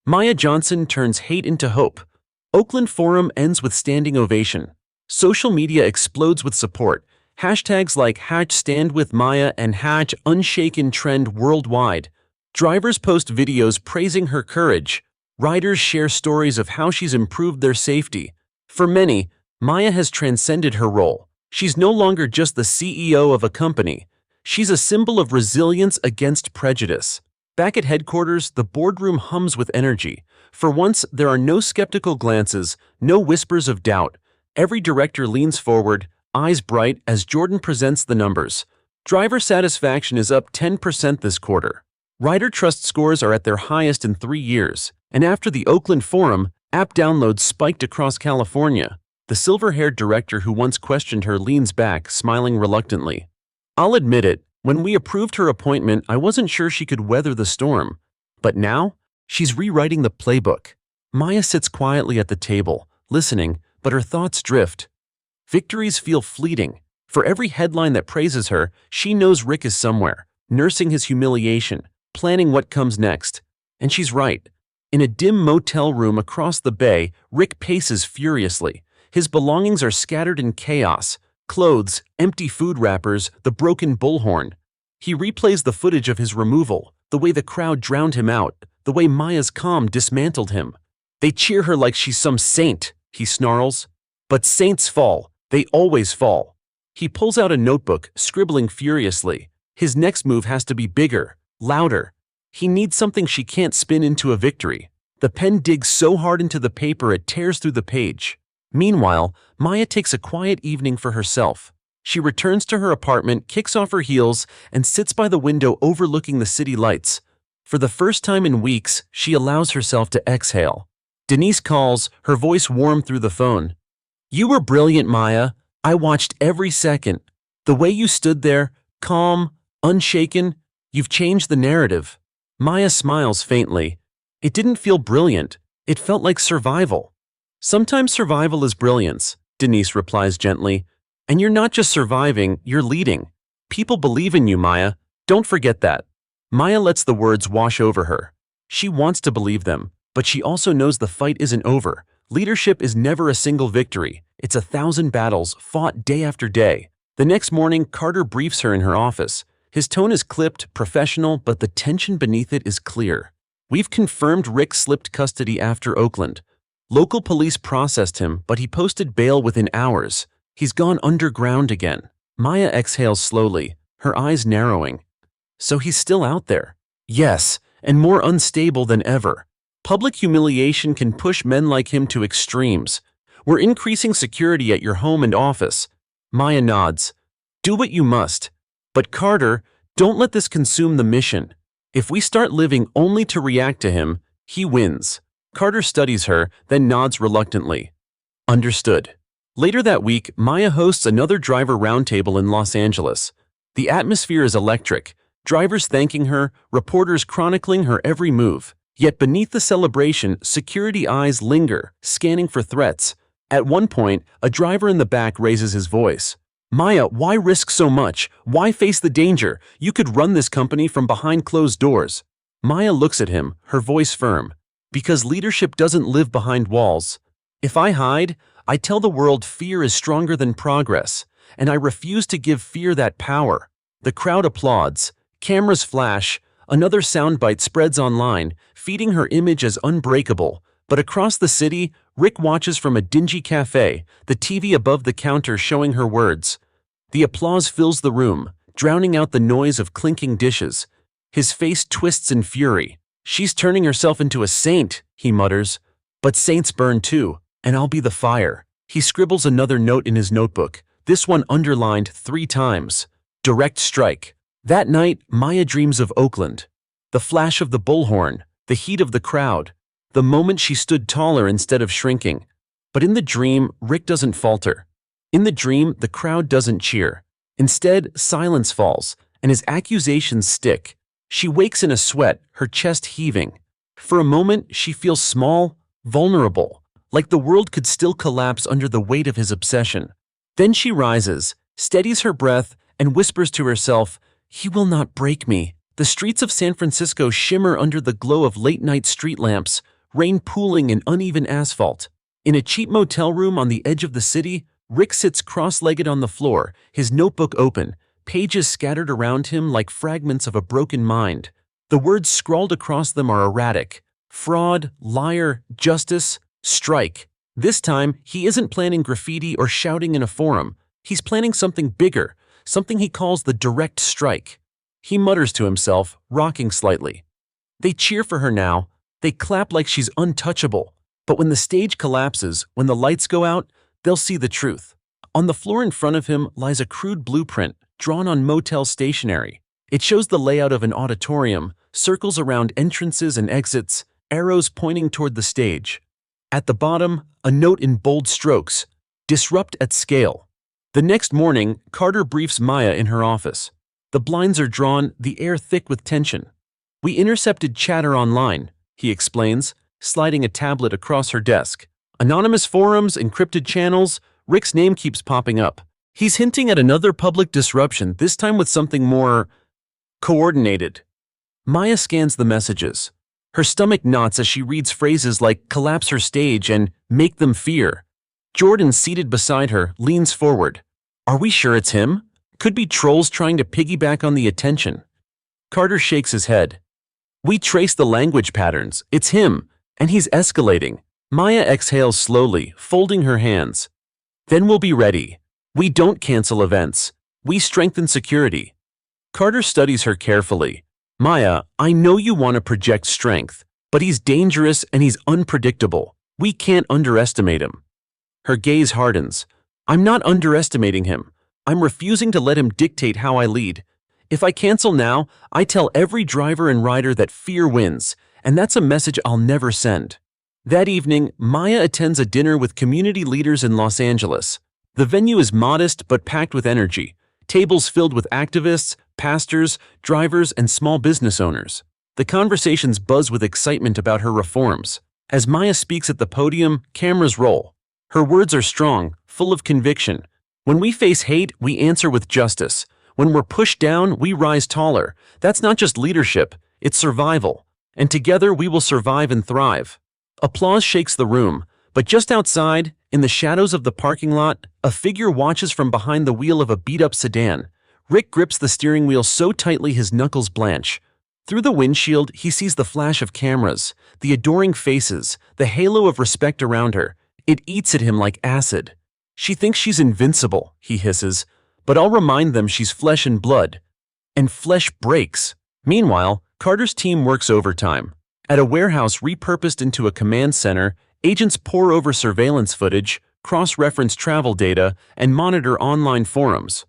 Maya Johnson turns hate into hope. Oakland Forum ends with standing ovation. Social media explodes with support. Hashtags like #StandWithMaya and #Unshaken trend worldwide. Drivers post videos praising her courage. Riders share stories of how she's improved their safety. For many, Maya has transcended her role. She's no longer just the CEO of a company. She's a symbol of resilience against prejudice. Back at headquarters, the boardroom hums with energy. For once, there are no skeptical glances, no whispers of doubt. Every director leans forward, eyes bright as Jordan presents the numbers. Driver satisfaction is up 10% this quarter. Rider trust scores are at their highest in 3 years. And after the Oakland Forum, app downloads spiked across California. The silver-haired director who once questioned her leans back, smiling reluctantly. I'll admit it, when we approved her appointment, I wasn't sure she could weather the storm. But now, she's rewriting the playbook. Maya sits quietly at the table, listening, but her thoughts drift. Victories feel fleeting. For every headline that praises her, she knows Rick is somewhere, nursing his humiliation, planning what comes next. And she's right. In a dim motel room across the bay, Rick paces furiously. His belongings are scattered in chaos. Clothes, empty food wrappers, the broken bullhorn. He replays the footage of his removal, the way the crowd drowned him out, the way Maya's calm dismantled him. They cheer her like she's some saint, he snarls. But saints fall. They always fall. He pulls out a notebook, scribbling furiously. His next move has to be bigger, louder. He needs something she can't spin into a victory. The pen digs so hard into the paper it tears through the page. Meanwhile, Maya takes a quiet evening for herself. She returns to her apartment, kicks off her heels, and sits by the window overlooking the city lights. For the first time in weeks, she allows herself to exhale. Denise calls, her voice warm through the phone. You were brilliant, Maya. I watched every second. The way you stood there, calm, unshaken, you've changed the narrative. Maya smiles faintly. It didn't feel brilliant. It felt like survival. Sometimes survival is brilliance, Denise replies gently. And you're not just surviving, you're leading. People believe in you, Maya. Don't forget that. Maya lets the words wash over her. She wants to believe them, but she also knows the fight isn't over. Leadership is never a single victory. It's 1,000 battles fought day after day. The next morning, Carter briefs her in her office. His tone is clipped, professional, but the tension beneath it is clear. We've confirmed Rick slipped custody after Oakland. Local police processed him, but he posted bail within hours. He's gone underground again. Maya exhales slowly, her eyes narrowing. So he's still out there. Yes, and more unstable than ever. Public humiliation can push men like him to extremes. We're increasing security at your home and office. Maya nods. Do what you must. But Carter, don't let this consume the mission. If we start living only to react to him, he wins. Carter studies her, then nods reluctantly. Understood. Later that week, Maya hosts another driver roundtable in Los Angeles. The atmosphere is electric. Drivers thanking her, reporters chronicling her every move. Yet beneath the celebration, security eyes linger, scanning for threats. At one point, a driver in the back raises his voice. Maya, why risk so much? Why face the danger? You could run this company from behind closed doors. Maya looks at him, her voice firm. Because leadership doesn't live behind walls. If I hide, I tell the world fear is stronger than progress, and I refuse to give fear that power. The crowd applauds. Cameras flash. Another soundbite spreads online, feeding her image as unbreakable. But across the city, Rick watches from a dingy cafe, the TV above the counter showing her words. The applause fills the room, drowning out the noise of clinking dishes. His face twists in fury. "She's turning herself into a saint," he mutters. "But saints burn too, and I'll be the fire." He scribbles another note in his notebook, this one underlined 3 times. Direct strike. That night, Maya dreams of Oakland. The flash of the bullhorn, the heat of the crowd, the moment she stood taller instead of shrinking. But in the dream, Rick doesn't falter. In the dream, the crowd doesn't cheer. Instead, silence falls, and his accusations stick. She wakes in a sweat, her chest heaving. For a moment, she feels small, vulnerable, like the world could still collapse under the weight of his obsession. Then she rises, steadies her breath, and whispers to herself, "He will not break me." The streets of San Francisco shimmer under the glow of late-night street lamps, rain pooling in uneven asphalt. In a cheap motel room on the edge of the city, Rick sits cross-legged on the floor, his notebook open, pages scattered around him like fragments of a broken mind. The words scrawled across them are erratic. Fraud, liar, justice, strike. This time, he isn't planning graffiti or shouting in a forum. He's planning something bigger, something he calls the direct strike. He mutters to himself, rocking slightly. They cheer for her now. They clap like she's untouchable. But when the stage collapses, when the lights go out, they'll see the truth. On the floor in front of him lies a crude blueprint, drawn on motel stationery. It shows the layout of an auditorium, circles around entrances and exits, arrows pointing toward the stage. At the bottom, a note in bold strokes, "Disrupt at scale." The next morning, Carter briefs Maya in her office. The blinds are drawn, the air thick with tension. "We intercepted chatter online," he explains, sliding a tablet across her desk. "Anonymous forums, encrypted channels, Rick's name keeps popping up. He's hinting at another public disruption, this time with something more coordinated." Maya scans the messages. Her stomach knots as she reads phrases like "collapse her stage" and "make them fear." Jordan, seated beside her, leans forward. "Are we sure it's him? Could be trolls trying to piggyback on the attention." Carter shakes his head. "We trace the language patterns. It's him, and he's escalating." Maya exhales slowly, folding her hands. "Then we'll be ready. We don't cancel events. We strengthen security." Carter studies her carefully. "Maya, I know you want to project strength, but he's dangerous and he's unpredictable. We can't underestimate him." Her gaze hardens. "I'm not underestimating him. I'm refusing to let him dictate how I lead. If I cancel now, I tell every driver and rider that fear wins, and that's a message I'll never send." That evening, Maya attends a dinner with community leaders in Los Angeles. The venue is modest but packed with energy, tables filled with activists, pastors, drivers, and small business owners. The conversations buzz with excitement about her reforms. As Maya speaks at the podium, cameras roll. Her words are strong, full of conviction. "When we face hate, we answer with justice. When we're pushed down, we rise taller. That's not just leadership, it's survival. And together we will survive and thrive." Applause shakes the room, but just outside, in the shadows of the parking lot, a figure watches from behind the wheel of a beat-up sedan. Rick grips the steering wheel so tightly his knuckles blanch. Through the windshield, he sees the flash of cameras, the adoring faces, the halo of respect around her. It eats at him like acid. "She thinks she's invincible," he hisses, "but I'll remind them she's flesh and blood." And flesh breaks. Meanwhile, Carter's team works overtime. At a warehouse repurposed into a command center, agents pore over surveillance footage, cross-reference travel data, and monitor online forums.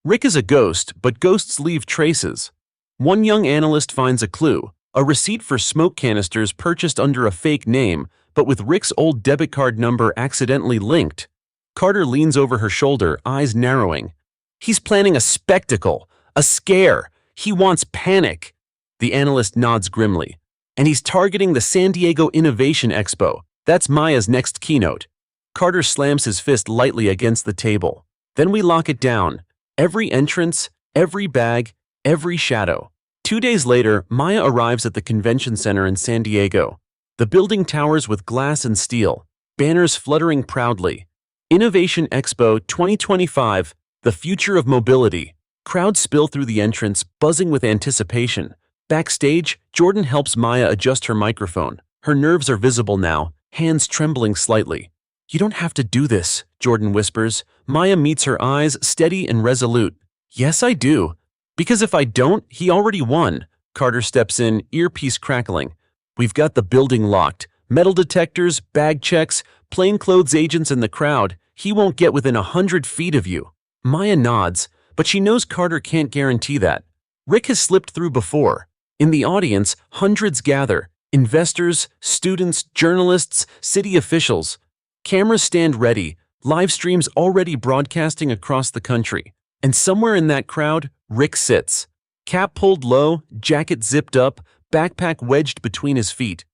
Rick is a ghost, but ghosts leave traces. One young analyst finds a clue, a receipt for smoke canisters purchased under a fake name, but with Rick's old debit card number accidentally linked. Carter leans over her shoulder, eyes narrowing. "He's planning a spectacle, a scare. He wants panic." The analyst nods grimly. "And he's targeting the San Diego Innovation Expo. That's Maya's next keynote." Carter slams his fist lightly against the table. "Then we lock it down. Every entrance, every bag, every shadow." 2 days later, Maya arrives at the convention center in San Diego. The building towers with glass and steel, banners fluttering proudly. Innovation Expo 2025, the future of mobility. Crowds spill through the entrance, buzzing with anticipation. Backstage, Jordan helps Maya adjust her microphone. Her nerves are visible now, hands trembling slightly. "You don't have to do this," Jordan whispers. Maya meets her eyes, steady and resolute. "Yes, I do. Because if I don't, he already won." Carter steps in, earpiece crackling. "We've got the building locked. Metal detectors, bag checks, plainclothes agents in the crowd. He won't get within 100 feet of you." Maya nods, but she knows Carter can't guarantee that. Rick has slipped through before. In the audience, hundreds gather. Investors, students, journalists, city officials. Cameras stand ready, live streams already broadcasting across the country. And somewhere in that crowd, Rick sits. Cap pulled low, jacket zipped up, backpack wedged between his feet.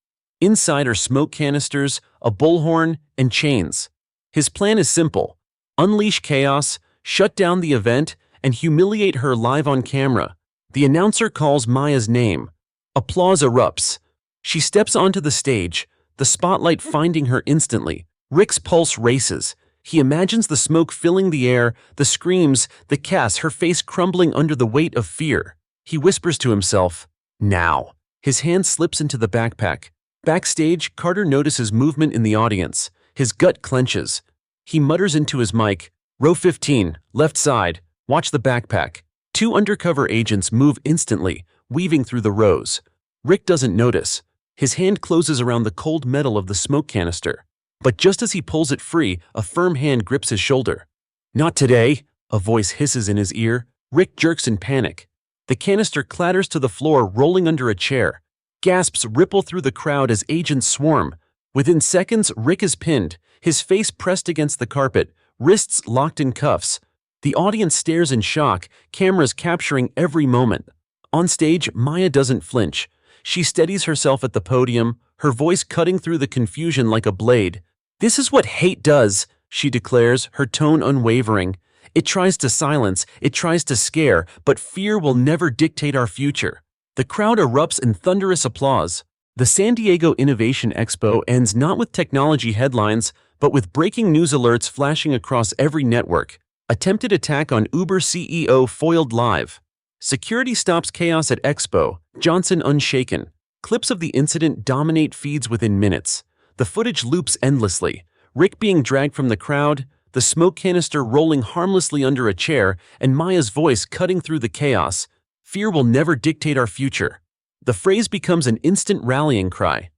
Inside are smoke canisters, a bullhorn, and chains. His plan is simple: unleash chaos, shut down the event, and humiliate her live on camera. The announcer calls Maya's name. Applause erupts. She steps onto the stage, the spotlight finding her instantly. Rick's pulse races. He imagines the smoke filling the air, the screams, the chaos, her face crumbling under the weight of fear. He whispers to himself, "Now." His hand slips into the backpack. Backstage, Carter notices movement in the audience. His gut clenches. He mutters into his mic, "Row 15, left side, watch the backpack." Two undercover agents move instantly, weaving through the rows. Rick doesn't notice. His hand closes around the cold metal of the smoke canister. But just as he pulls it free, a firm hand grips his shoulder. "Not today," a voice hisses in his ear. Rick jerks in panic. The canister clatters to the floor, rolling under a chair. Gasps ripple through the crowd as agents swarm. Within seconds, Rick is pinned, his face pressed against the carpet, wrists locked in cuffs. The audience stares in shock, cameras capturing every moment. On stage, Maya doesn't flinch. She steadies herself at the podium, her voice cutting through the confusion like a blade. "This is what hate does," she declares, her tone unwavering. "It tries to silence, it tries to scare, but fear will never dictate our future." The crowd erupts in thunderous applause. The San Diego Innovation Expo ends not with technology headlines, but with breaking news alerts flashing across every network. Attempted attack on Uber CEO foiled live. Security stops chaos at Expo, Johnson unshaken. Clips of the incident dominate feeds within minutes. The footage loops endlessly. Rick being dragged from the crowd, the smoke canister rolling harmlessly under a chair, and Maya's voice cutting through the chaos. "Fear will never dictate our future." The phrase becomes an instant rallying cry.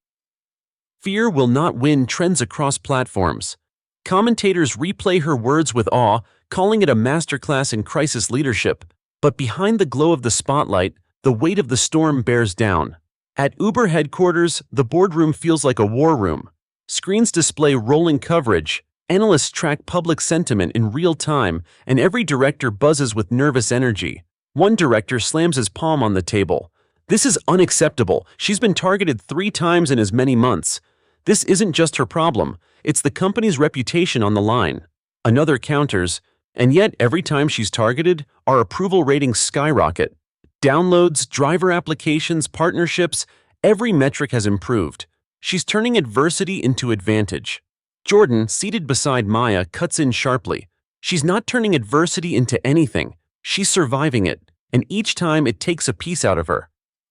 "Fear will not win" trends across platforms. Commentators replay her words with awe, calling it a masterclass in crisis leadership. But behind the glow of the spotlight, the weight of the storm bears down. At Uber headquarters, the boardroom feels like a war room. Screens display rolling coverage, analysts track public sentiment in real time, and every director buzzes with nervous energy. One director slams his palm on the table. "This is unacceptable. She's been targeted 3 times in as many months. This isn't just her problem, it's the company's reputation on the line." Another counters, "And yet every time she's targeted, our approval ratings skyrocket. Downloads, driver applications, partnerships, every metric has improved. She's turning adversity into advantage." Jordan, seated beside Maya, cuts in sharply. "She's not turning adversity into anything. She's surviving it, and each time it takes a piece out of her."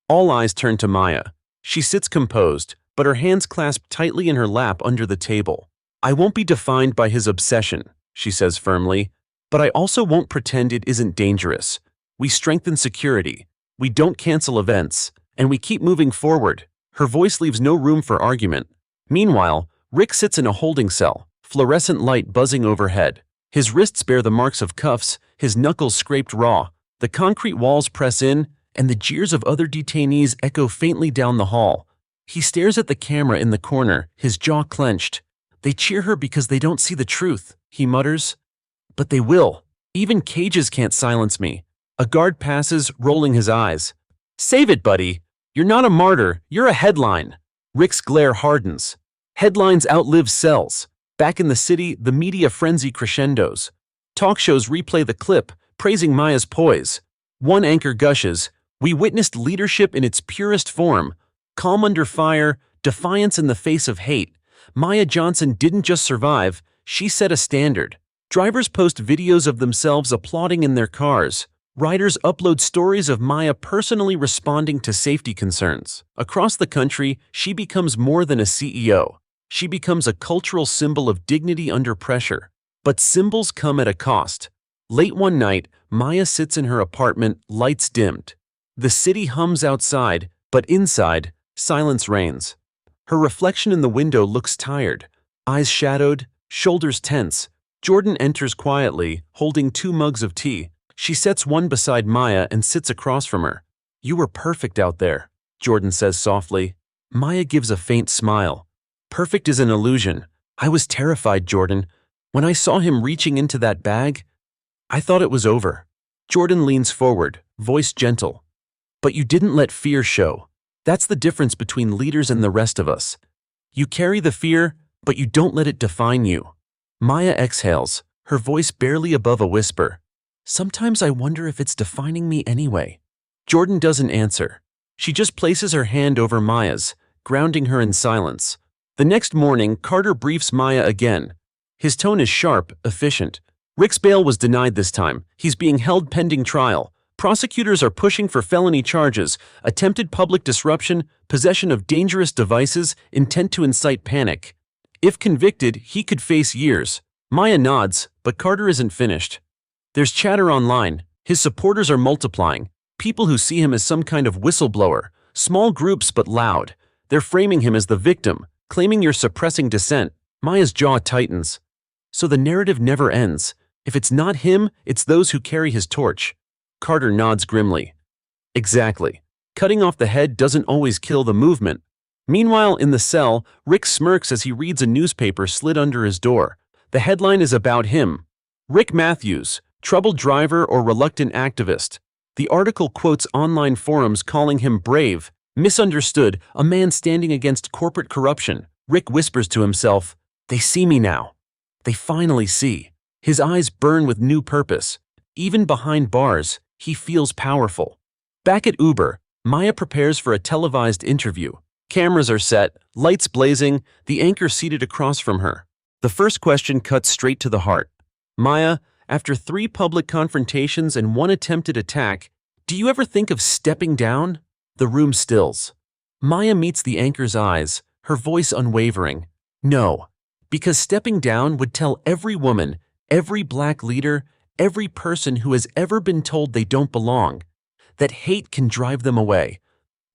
All eyes turn to Maya. She sits composed, but her hands clasped tightly in her lap under the table. "I won't be defined by his obsession," she says firmly, "but I also won't pretend it isn't dangerous. We strengthen security, we don't cancel events, and we keep moving forward." Her voice leaves no room for argument. Meanwhile, Rick sits in a holding cell, fluorescent light buzzing overhead. His wrists bear the marks of cuffs, his knuckles scraped raw. The concrete walls press in, and the jeers of other detainees echo faintly down the hall. He stares at the camera in the corner, his jaw clenched. "They cheer her because they don't see the truth," he mutters. "But they will. Even cages can't silence me." A guard passes, rolling his eyes. "Save it, buddy. You're not a martyr, you're a headline." Rick's glare hardens. Headlines outlive cells. Back in the city, the media frenzy crescendos. Talk shows replay the clip, praising Maya's poise. One anchor gushes, "We witnessed leadership in its purest form. Calm under fire, defiance in the face of hate. Maya Johnson didn't just survive, she set a standard." Drivers post videos of themselves applauding in their cars. Riders upload stories of Maya personally responding to safety concerns. Across the country, she becomes more than a CEO. She becomes a cultural symbol of dignity under pressure. But symbols come at a cost. Late one night, Maya sits in her apartment, lights dimmed. The city hums outside, but inside, silence reigns. Her reflection in the window looks tired, eyes shadowed, shoulders tense. Jordan enters quietly, holding 2 mugs of tea. She sets one beside Maya and sits across from her. "You were perfect out there," Jordan says softly. Maya gives a faint smile. "Perfect is an illusion. I was terrified, Jordan. When I saw him reaching into that bag, I thought it was over." Jordan leans forward, voice gentle. "But you didn't let fear show. That's the difference between leaders and the rest of us. You carry the fear, but you don't let it define you." Maya exhales, her voice barely above a whisper. "Sometimes I wonder if it's defining me anyway." Jordan doesn't answer. She just places her hand over Maya's, grounding her in silence. The next morning, Carter briefs Maya again. His tone is sharp, efficient. Rick's bail was denied this time. He's being held pending trial. Prosecutors are pushing for felony charges, attempted public disruption, possession of dangerous devices, intent to incite panic. If convicted, he could face years. Maya nods, but Carter isn't finished. There's chatter online. His supporters are multiplying. People who see him as some kind of whistleblower. Small groups but loud. They're framing him as the victim, claiming you're suppressing dissent. Maya's jaw tightens. So the narrative never ends. If it's not him, it's those who carry his torch. Carter nods grimly. Exactly. Cutting off the head doesn't always kill the movement. Meanwhile, in the cell, Rick smirks as he reads a newspaper slid under his door. The headline is about him. Rick Matthews, troubled driver or reluctant activist. The article quotes online forums calling him brave, misunderstood, a man standing against corporate corruption. Rick whispers to himself, "They see me now. They finally see." His eyes burn with new purpose. Even behind bars, he feels powerful. Back at Uber, Maya prepares for a televised interview. Cameras are set, lights blazing, the anchor seated across from her. The first question cuts straight to the heart. "Maya, after 3 public confrontations and 1 attempted attack, do you ever think of stepping down?" The room stills. Maya meets the anchor's eyes, her voice unwavering. "No, because stepping down would tell every woman, every black leader, every person who has ever been told they don't belong, that hate can drive them away.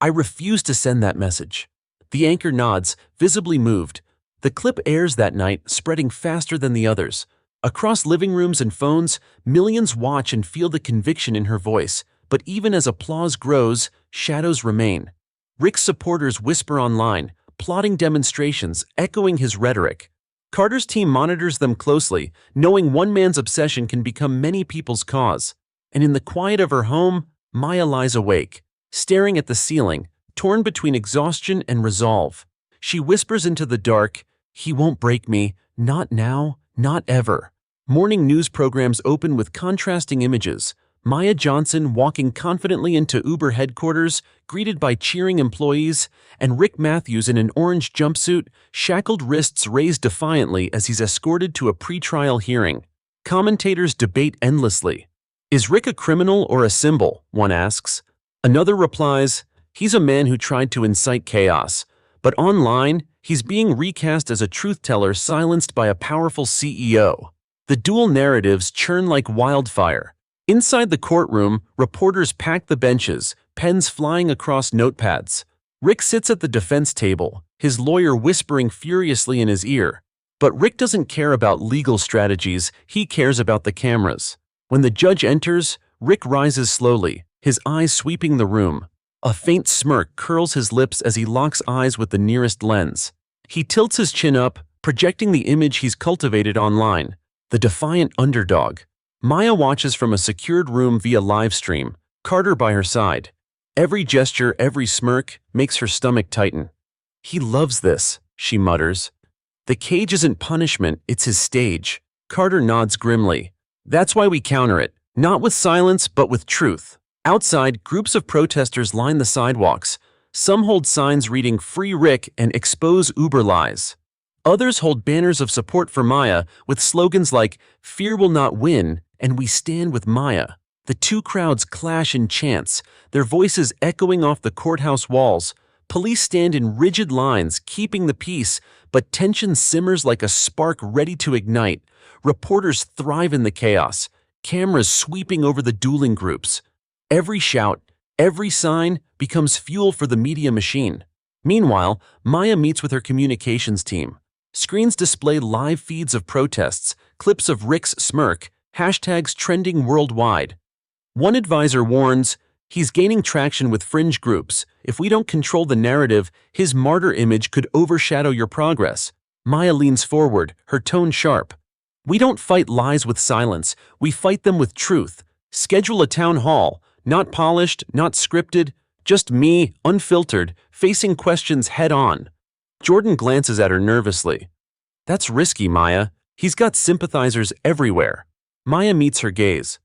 I refuse to send that message." The anchor nods, visibly moved. The clip airs that night, spreading faster than the others. Across living rooms and phones, millions watch and feel the conviction in her voice. But even as applause grows, shadows remain. Rick's supporters whisper online, plotting demonstrations, echoing his rhetoric. Carter's team monitors them closely, knowing one man's obsession can become many people's cause. And in the quiet of her home, Maya lies awake, staring at the ceiling, torn between exhaustion and resolve. She whispers into the dark, "He won't break me, not now, not ever." Morning news programs open with contrasting images. Maya Johnson walking confidently into Uber headquarters, greeted by cheering employees, and Rick Matthews in an orange jumpsuit, shackled wrists raised defiantly as he's escorted to a pretrial hearing. Commentators debate endlessly. "Is Rick a criminal or a symbol?" one asks. Another replies, "He's a man who tried to incite chaos." But online, he's being recast as a truth-teller silenced by a powerful CEO. The dual narratives churn like wildfire. Inside the courtroom, reporters pack the benches, pens flying across notepads. Rick sits at the defense table, his lawyer whispering furiously in his ear. But Rick doesn't care about legal strategies, he cares about the cameras. When the judge enters, Rick rises slowly, his eyes sweeping the room. A faint smirk curls his lips as he locks eyes with the nearest lens. He tilts his chin up, projecting the image he's cultivated online, the defiant underdog. Maya watches from a secured room via live stream, Carter by her side. Every gesture, every smirk makes her stomach tighten. "He loves this," she mutters. "The cage isn't punishment, it's his stage." Carter nods grimly. "That's why we counter it, not with silence but with truth." Outside, groups of protesters line the sidewalks. Some hold signs reading "Free Rick" and "Expose Uber Lies." Others hold banners of support for Maya with slogans like "Fear will not win" and "We stand with Maya." The two crowds clash in chants, their voices echoing off the courthouse walls. Police stand in rigid lines, keeping the peace, but tension simmers like a spark ready to ignite. Reporters thrive in the chaos, cameras sweeping over the dueling groups. Every shout, every sign becomes fuel for the media machine. Meanwhile, Maya meets with her communications team. Screens display live feeds of protests, clips of Rick's smirk, hashtags trending worldwide. One advisor warns, he's gaining traction with fringe groups. If we don't control the narrative, his martyr image could overshadow your progress. Maya leans forward, her tone sharp. We don't fight lies with silence, we fight them with truth. Schedule a town hall, not polished, not scripted, just me, unfiltered, facing questions head on. Jordan glances at her nervously. That's risky, Maya. He's got sympathizers everywhere. Maya meets her gaze.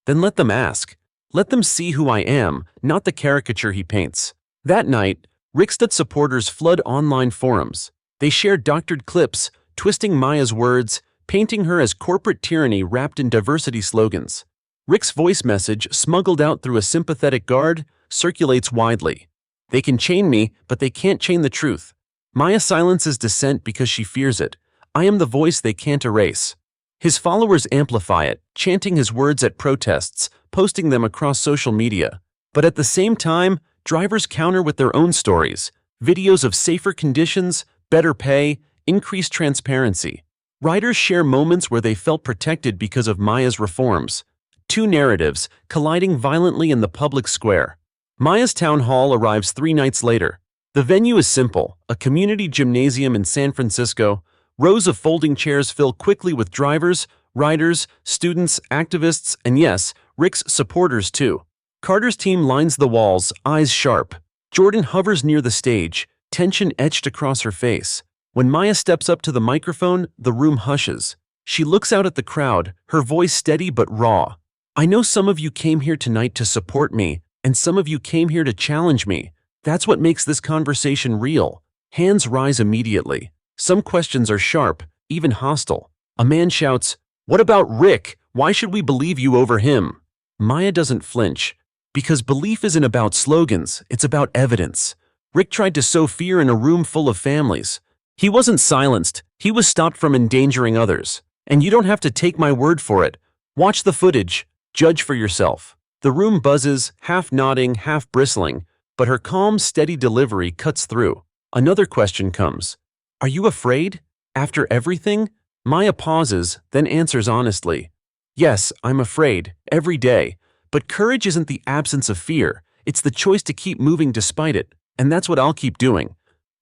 Then let them ask. Let them see who I am, not the caricature he paints. That night, Rickstead supporters flood online forums. They share doctored clips, twisting Maya's words, painting her as corporate tyranny wrapped in diversity slogans. Rick's voice message, smuggled out through a sympathetic guard, circulates widely. They can chain me, but they can't chain the truth. Maya silences dissent because she fears it. I am the voice they can't erase. His followers amplify it, chanting his words at protests, posting them across social media. But at the same time, drivers counter with their own stories, videos of safer conditions, better pay, increased transparency. Riders share moments where they felt protected because of Maya's reforms. Two narratives colliding violently in the public square. Maya's town hall arrives 3 nights later. The venue is simple, a community gymnasium in San Francisco. Rows of folding chairs fill quickly with drivers, riders, students, activists, and yes, Rick's supporters too. Carter's team lines the walls, eyes sharp. Jordan hovers near the stage, tension etched across her face. When Maya steps up to the microphone, the room hushes. She looks out at the crowd, her voice steady but raw. I know some of you came here tonight to support me, and some of you came here to challenge me. That's what makes this conversation real. Hands rise immediately. Some questions are sharp, even hostile. A man shouts, "What about Rick? Why should we believe you over him?" Maya doesn't flinch. Because belief isn't about slogans, it's about evidence. Rick tried to sow fear in a room full of families. He wasn't silenced, he was stopped from endangering others. And you don't have to take my word for it. Watch the footage, judge for yourself. The room buzzes, half nodding, half bristling, but her calm, steady delivery cuts through. Another question comes. Are you afraid? After everything? Maya pauses, then answers honestly. Yes, I'm afraid, every day. But courage isn't the absence of fear, it's the choice to keep moving despite it, and that's what I'll keep doing.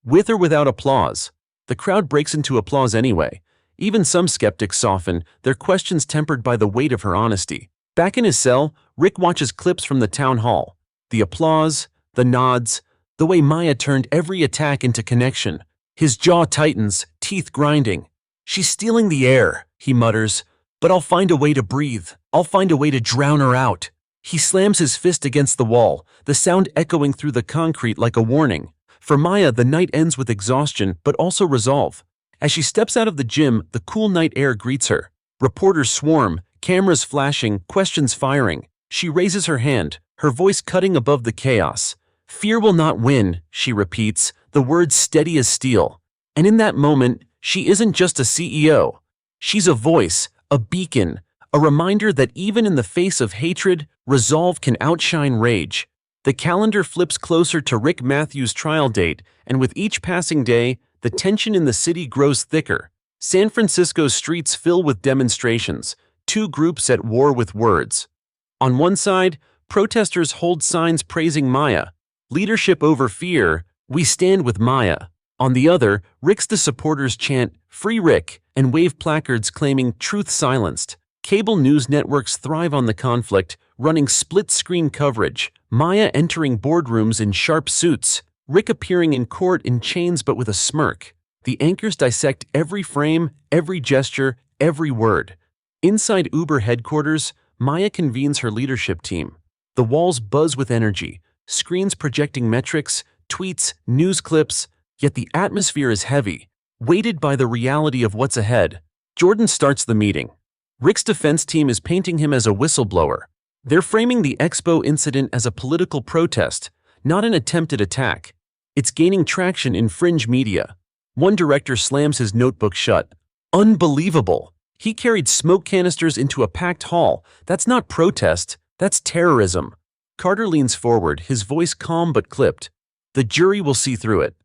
With or without applause. The crowd breaks into applause anyway. Even some skeptics soften, their questions tempered by the weight of her honesty. Back in his cell, Rick watches clips from the town hall. The applause, the nods, the way Maya turned every attack into connection. His jaw tightens, teeth grinding. She's stealing the air, he mutters. But I'll find a way to breathe. I'll find a way to drown her out. He slams his fist against the wall, the sound echoing through the concrete like a warning. For Maya, the night ends with exhaustion, but also resolve. As she steps out of the gym, the cool night air greets her. Reporters swarm, cameras flashing, questions firing. She raises her hand, her voice cutting above the chaos. Fear will not win, she repeats, the words steady as steel. And in that moment, she isn't just a CEO. She's a voice, a beacon, a reminder that even in the face of hatred, resolve can outshine rage. The calendar flips closer to Rick Matthews' trial date, and with each passing day, the tension in the city grows thicker. San Francisco's streets fill with demonstrations, two groups at war with words. On one side, protesters hold signs praising Maya. Leadership over fear, we stand with Maya. On the other, Rickstead supporters chant, "Free Rick," and wave placards claiming truth silenced. Cable news networks thrive on the conflict, running split-screen coverage. Maya entering boardrooms in sharp suits, Rick appearing in court in chains but with a smirk. The anchors dissect every frame, every gesture, every word. Inside Uber headquarters, Maya convenes her leadership team. The walls buzz with energy, screens projecting metrics, tweets, news clips, yet the atmosphere is heavy, weighted by the reality of what's ahead. Jordan starts the meeting. Rick's defense team is painting him as a whistleblower. They're framing the Expo incident as a political protest, not an attempted attack. It's gaining traction in fringe media. One director slams his notebook shut. Unbelievable! He carried smoke canisters into a packed hall. That's not protest, that's terrorism. Carter leans forward, his voice calm but clipped. The jury will see through it.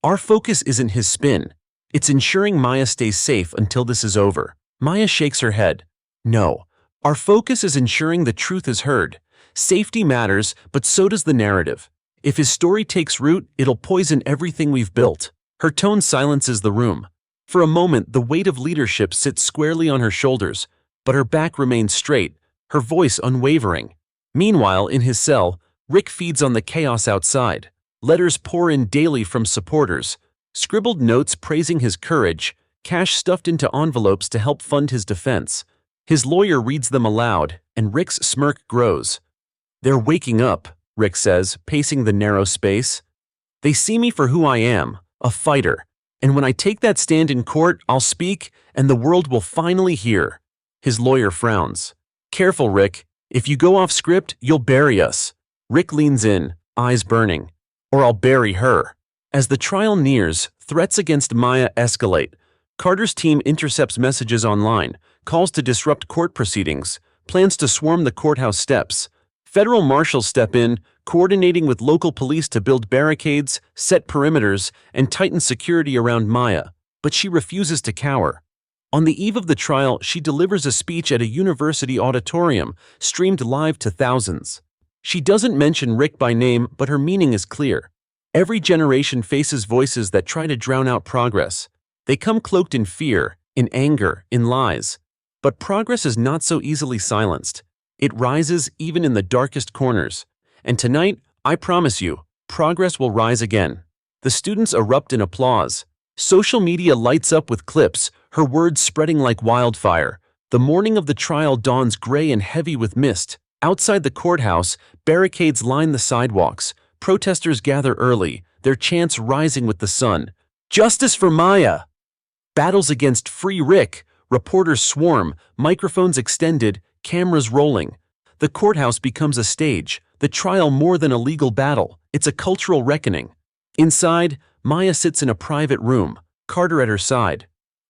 Our focus isn't his spin. It's ensuring Maya stays safe until this is over. Maya shakes her head. No. Our focus is ensuring the truth is heard. Safety matters, but so does the narrative. If his story takes root, it'll poison everything we've built. Her tone silences the room. For a moment, the weight of leadership sits squarely on her shoulders, but her back remains straight, her voice unwavering. Meanwhile, in his cell, Rick feeds on the chaos outside. Letters pour in daily from supporters, scribbled notes praising his courage, cash stuffed into envelopes to help fund his defense. His lawyer reads them aloud, and Rick's smirk grows. They're waking up, Rick says, pacing the narrow space. They see me for who I am, a fighter. And when I take that stand in court, I'll speak, and the world will finally hear. His lawyer frowns. Careful, Rick. If you go off script, you'll bury us. Rick leans in, eyes burning. Or I'll bury her. As the trial nears, threats against Maya escalate. Carter's team intercepts messages online, calls to disrupt court proceedings, plans to swarm the courthouse steps. Federal marshals step in, coordinating with local police to build barricades, set perimeters, and tighten security around Maya, but she refuses to cower. On the eve of the trial, she delivers a speech at a university auditorium, streamed live to thousands. She doesn't mention Rick by name, but her meaning is clear. Every generation faces voices that try to drown out progress. They come cloaked in fear, in anger, in lies. But progress is not so easily silenced. It rises even in the darkest corners. And tonight, I promise you, progress will rise again. The students erupt in applause. Social media lights up with clips, her words spreading like wildfire. The morning of the trial dawns gray and heavy with mist. Outside the courthouse, barricades line the sidewalks. Protesters gather early, their chants rising with the sun. Justice for Maya! Battles against Free Rick. Reporters swarm, microphones extended, cameras rolling. The courthouse becomes a stage, the trial more than a legal battle. It's a cultural reckoning. Inside, Maya sits in a private room, Carter at her side.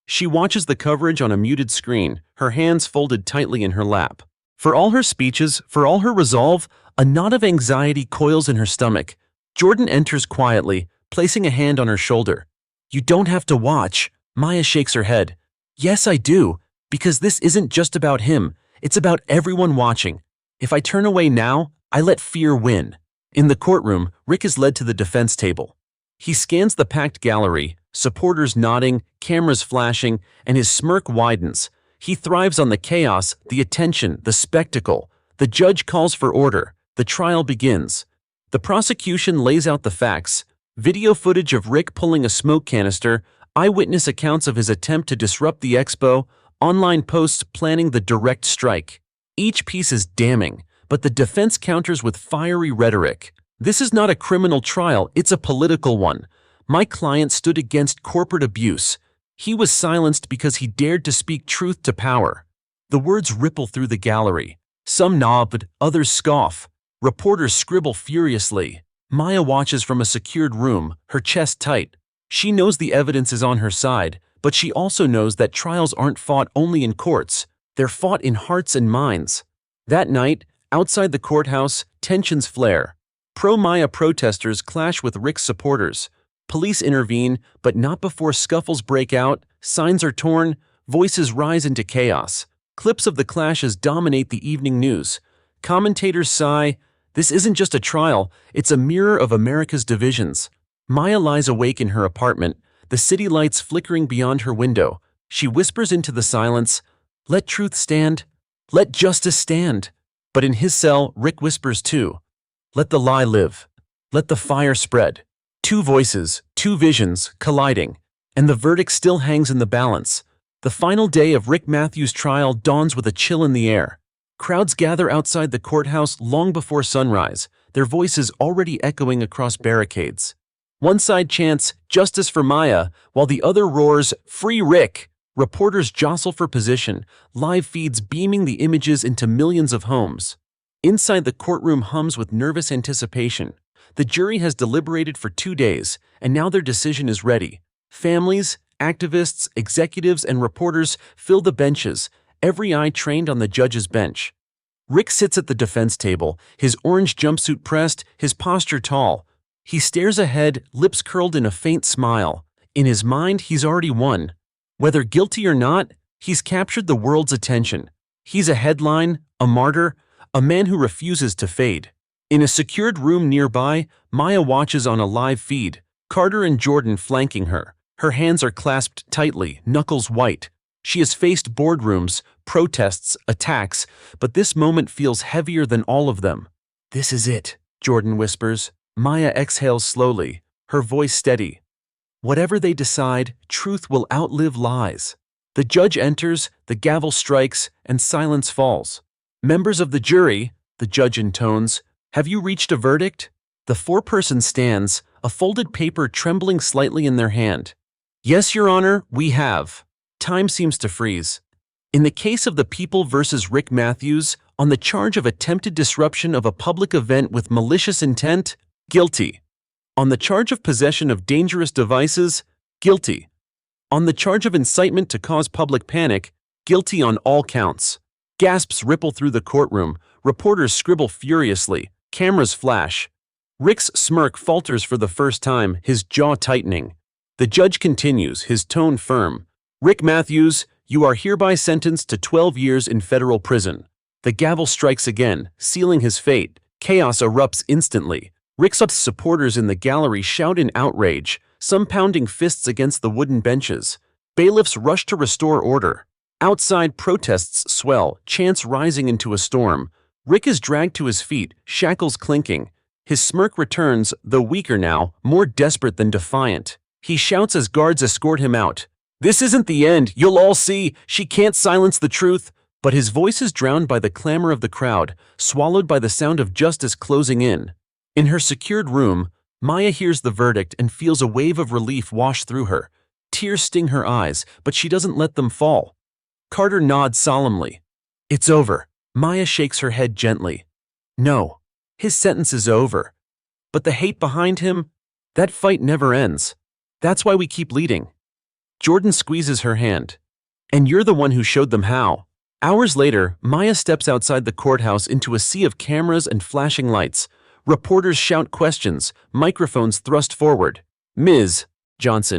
She watches the coverage on a muted screen, her hands folded tightly in her lap. For all her speeches, for all her resolve, a knot of anxiety coils in her stomach. Jordan enters quietly, placing a hand on her shoulder. You don't have to watch. Maya shakes her head. Yes, I do, because this isn't just about him. It's about everyone watching. If I turn away now, I let fear win. In the courtroom, Rick is led to the defense table. He scans the packed gallery, supporters nodding, cameras flashing, and his smirk widens. He thrives on the chaos, the attention, the spectacle. The judge calls for order. The trial begins. The prosecution lays out the facts. Video footage of Rick pulling a smoke canister, eyewitness accounts of his attempt to disrupt the expo, online posts planning the direct strike. Each piece is damning, but the defense counters with fiery rhetoric. This is not a criminal trial, it's a political one. My client stood against corporate abuse. He was silenced because he dared to speak truth to power. The words ripple through the gallery. Some nod, others scoff. Reporters scribble furiously. Maya watches from a secured room, her chest tight. She knows the evidence is on her side, but she also knows that trials aren't fought only in courts. They're fought in hearts and minds. That night, outside the courthouse, tensions flare. Pro-Maya protesters clash with Rick's supporters. Police intervene, but not before scuffles break out, signs are torn, voices rise into chaos. Clips of the clashes dominate the evening news. Commentators sigh, this isn't just a trial, it's a mirror of America's divisions. Maya lies awake in her apartment, the city lights flickering beyond her window. She whispers into the silence, let truth stand, let justice stand. But in his cell, Rick whispers too, let the lie live, let the fire spread. Two voices, two visions, colliding, and the verdict still hangs in the balance. The final day of Rick Matthews' trial dawns with a chill in the air. Crowds gather outside the courthouse long before sunrise, their voices already echoing across barricades. One side chants, justice for Maya, while the other roars, free Rick. Reporters jostle for position, live feeds beaming the images into millions of homes. Inside the courtroom hums with nervous anticipation. The jury has deliberated for 2 days, and now their decision is ready. Families, activists, executives, and reporters fill the benches, every eye trained on the judge's bench. Rick sits at the defense table, his orange jumpsuit pressed, his posture tall. He stares ahead, lips curled in a faint smile. In his mind, he's already won. Whether guilty or not, he's captured the world's attention. He's a headline, a martyr, a man who refuses to fade. In a secured room nearby, Maya watches on a live feed, Carter and Jordan flanking her. Her hands are clasped tightly, knuckles white. She has faced boardrooms, protests, attacks, but this moment feels heavier than all of them. "This is it," Jordan whispers. Maya exhales slowly, her voice steady. Whatever they decide, truth will outlive lies. The judge enters, the gavel strikes, and silence falls. "Members of the jury," the judge intones, "have you reached a verdict?" The foreperson stands, a folded paper trembling slightly in their hand. "Yes, Your Honor, we have." Time seems to freeze. In the case of the People versus Rick Matthews, on the charge of attempted disruption of a public event with malicious intent, guilty. On the charge of possession of dangerous devices, guilty. On the charge of incitement to cause public panic, guilty on all counts. Gasps ripple through the courtroom, reporters scribble furiously, cameras flash. Rick's smirk falters for the first time, his jaw tightening. The judge continues, his tone firm. "Rick Matthews, you are hereby sentenced to 12 years in federal prison." The gavel strikes again, sealing his fate. Chaos erupts instantly. Rick's supporters in the gallery shout in outrage, some pounding fists against the wooden benches. Bailiffs rush to restore order. Outside, protests swell, chants rising into a storm. Rick is dragged to his feet, shackles clinking. His smirk returns, though weaker now, more desperate than defiant. He shouts as guards escort him out. "This isn't the end, you'll all see, she can't silence the truth." But his voice is drowned by the clamor of the crowd, swallowed by the sound of justice closing in. In her secured room, Maya hears the verdict and feels a wave of relief wash through her. Tears sting her eyes, but she doesn't let them fall. Carter nods solemnly. "It's over." Maya shakes her head gently. No, his sentence is over. But the hate behind him, that fight never ends. That's why we keep leading. Jordan squeezes her hand. "And you're the one who showed them how." Hours later, Maya steps outside the courthouse into a sea of cameras and flashing lights. Reporters shout questions, microphones thrust forward. "Ms. Johnson."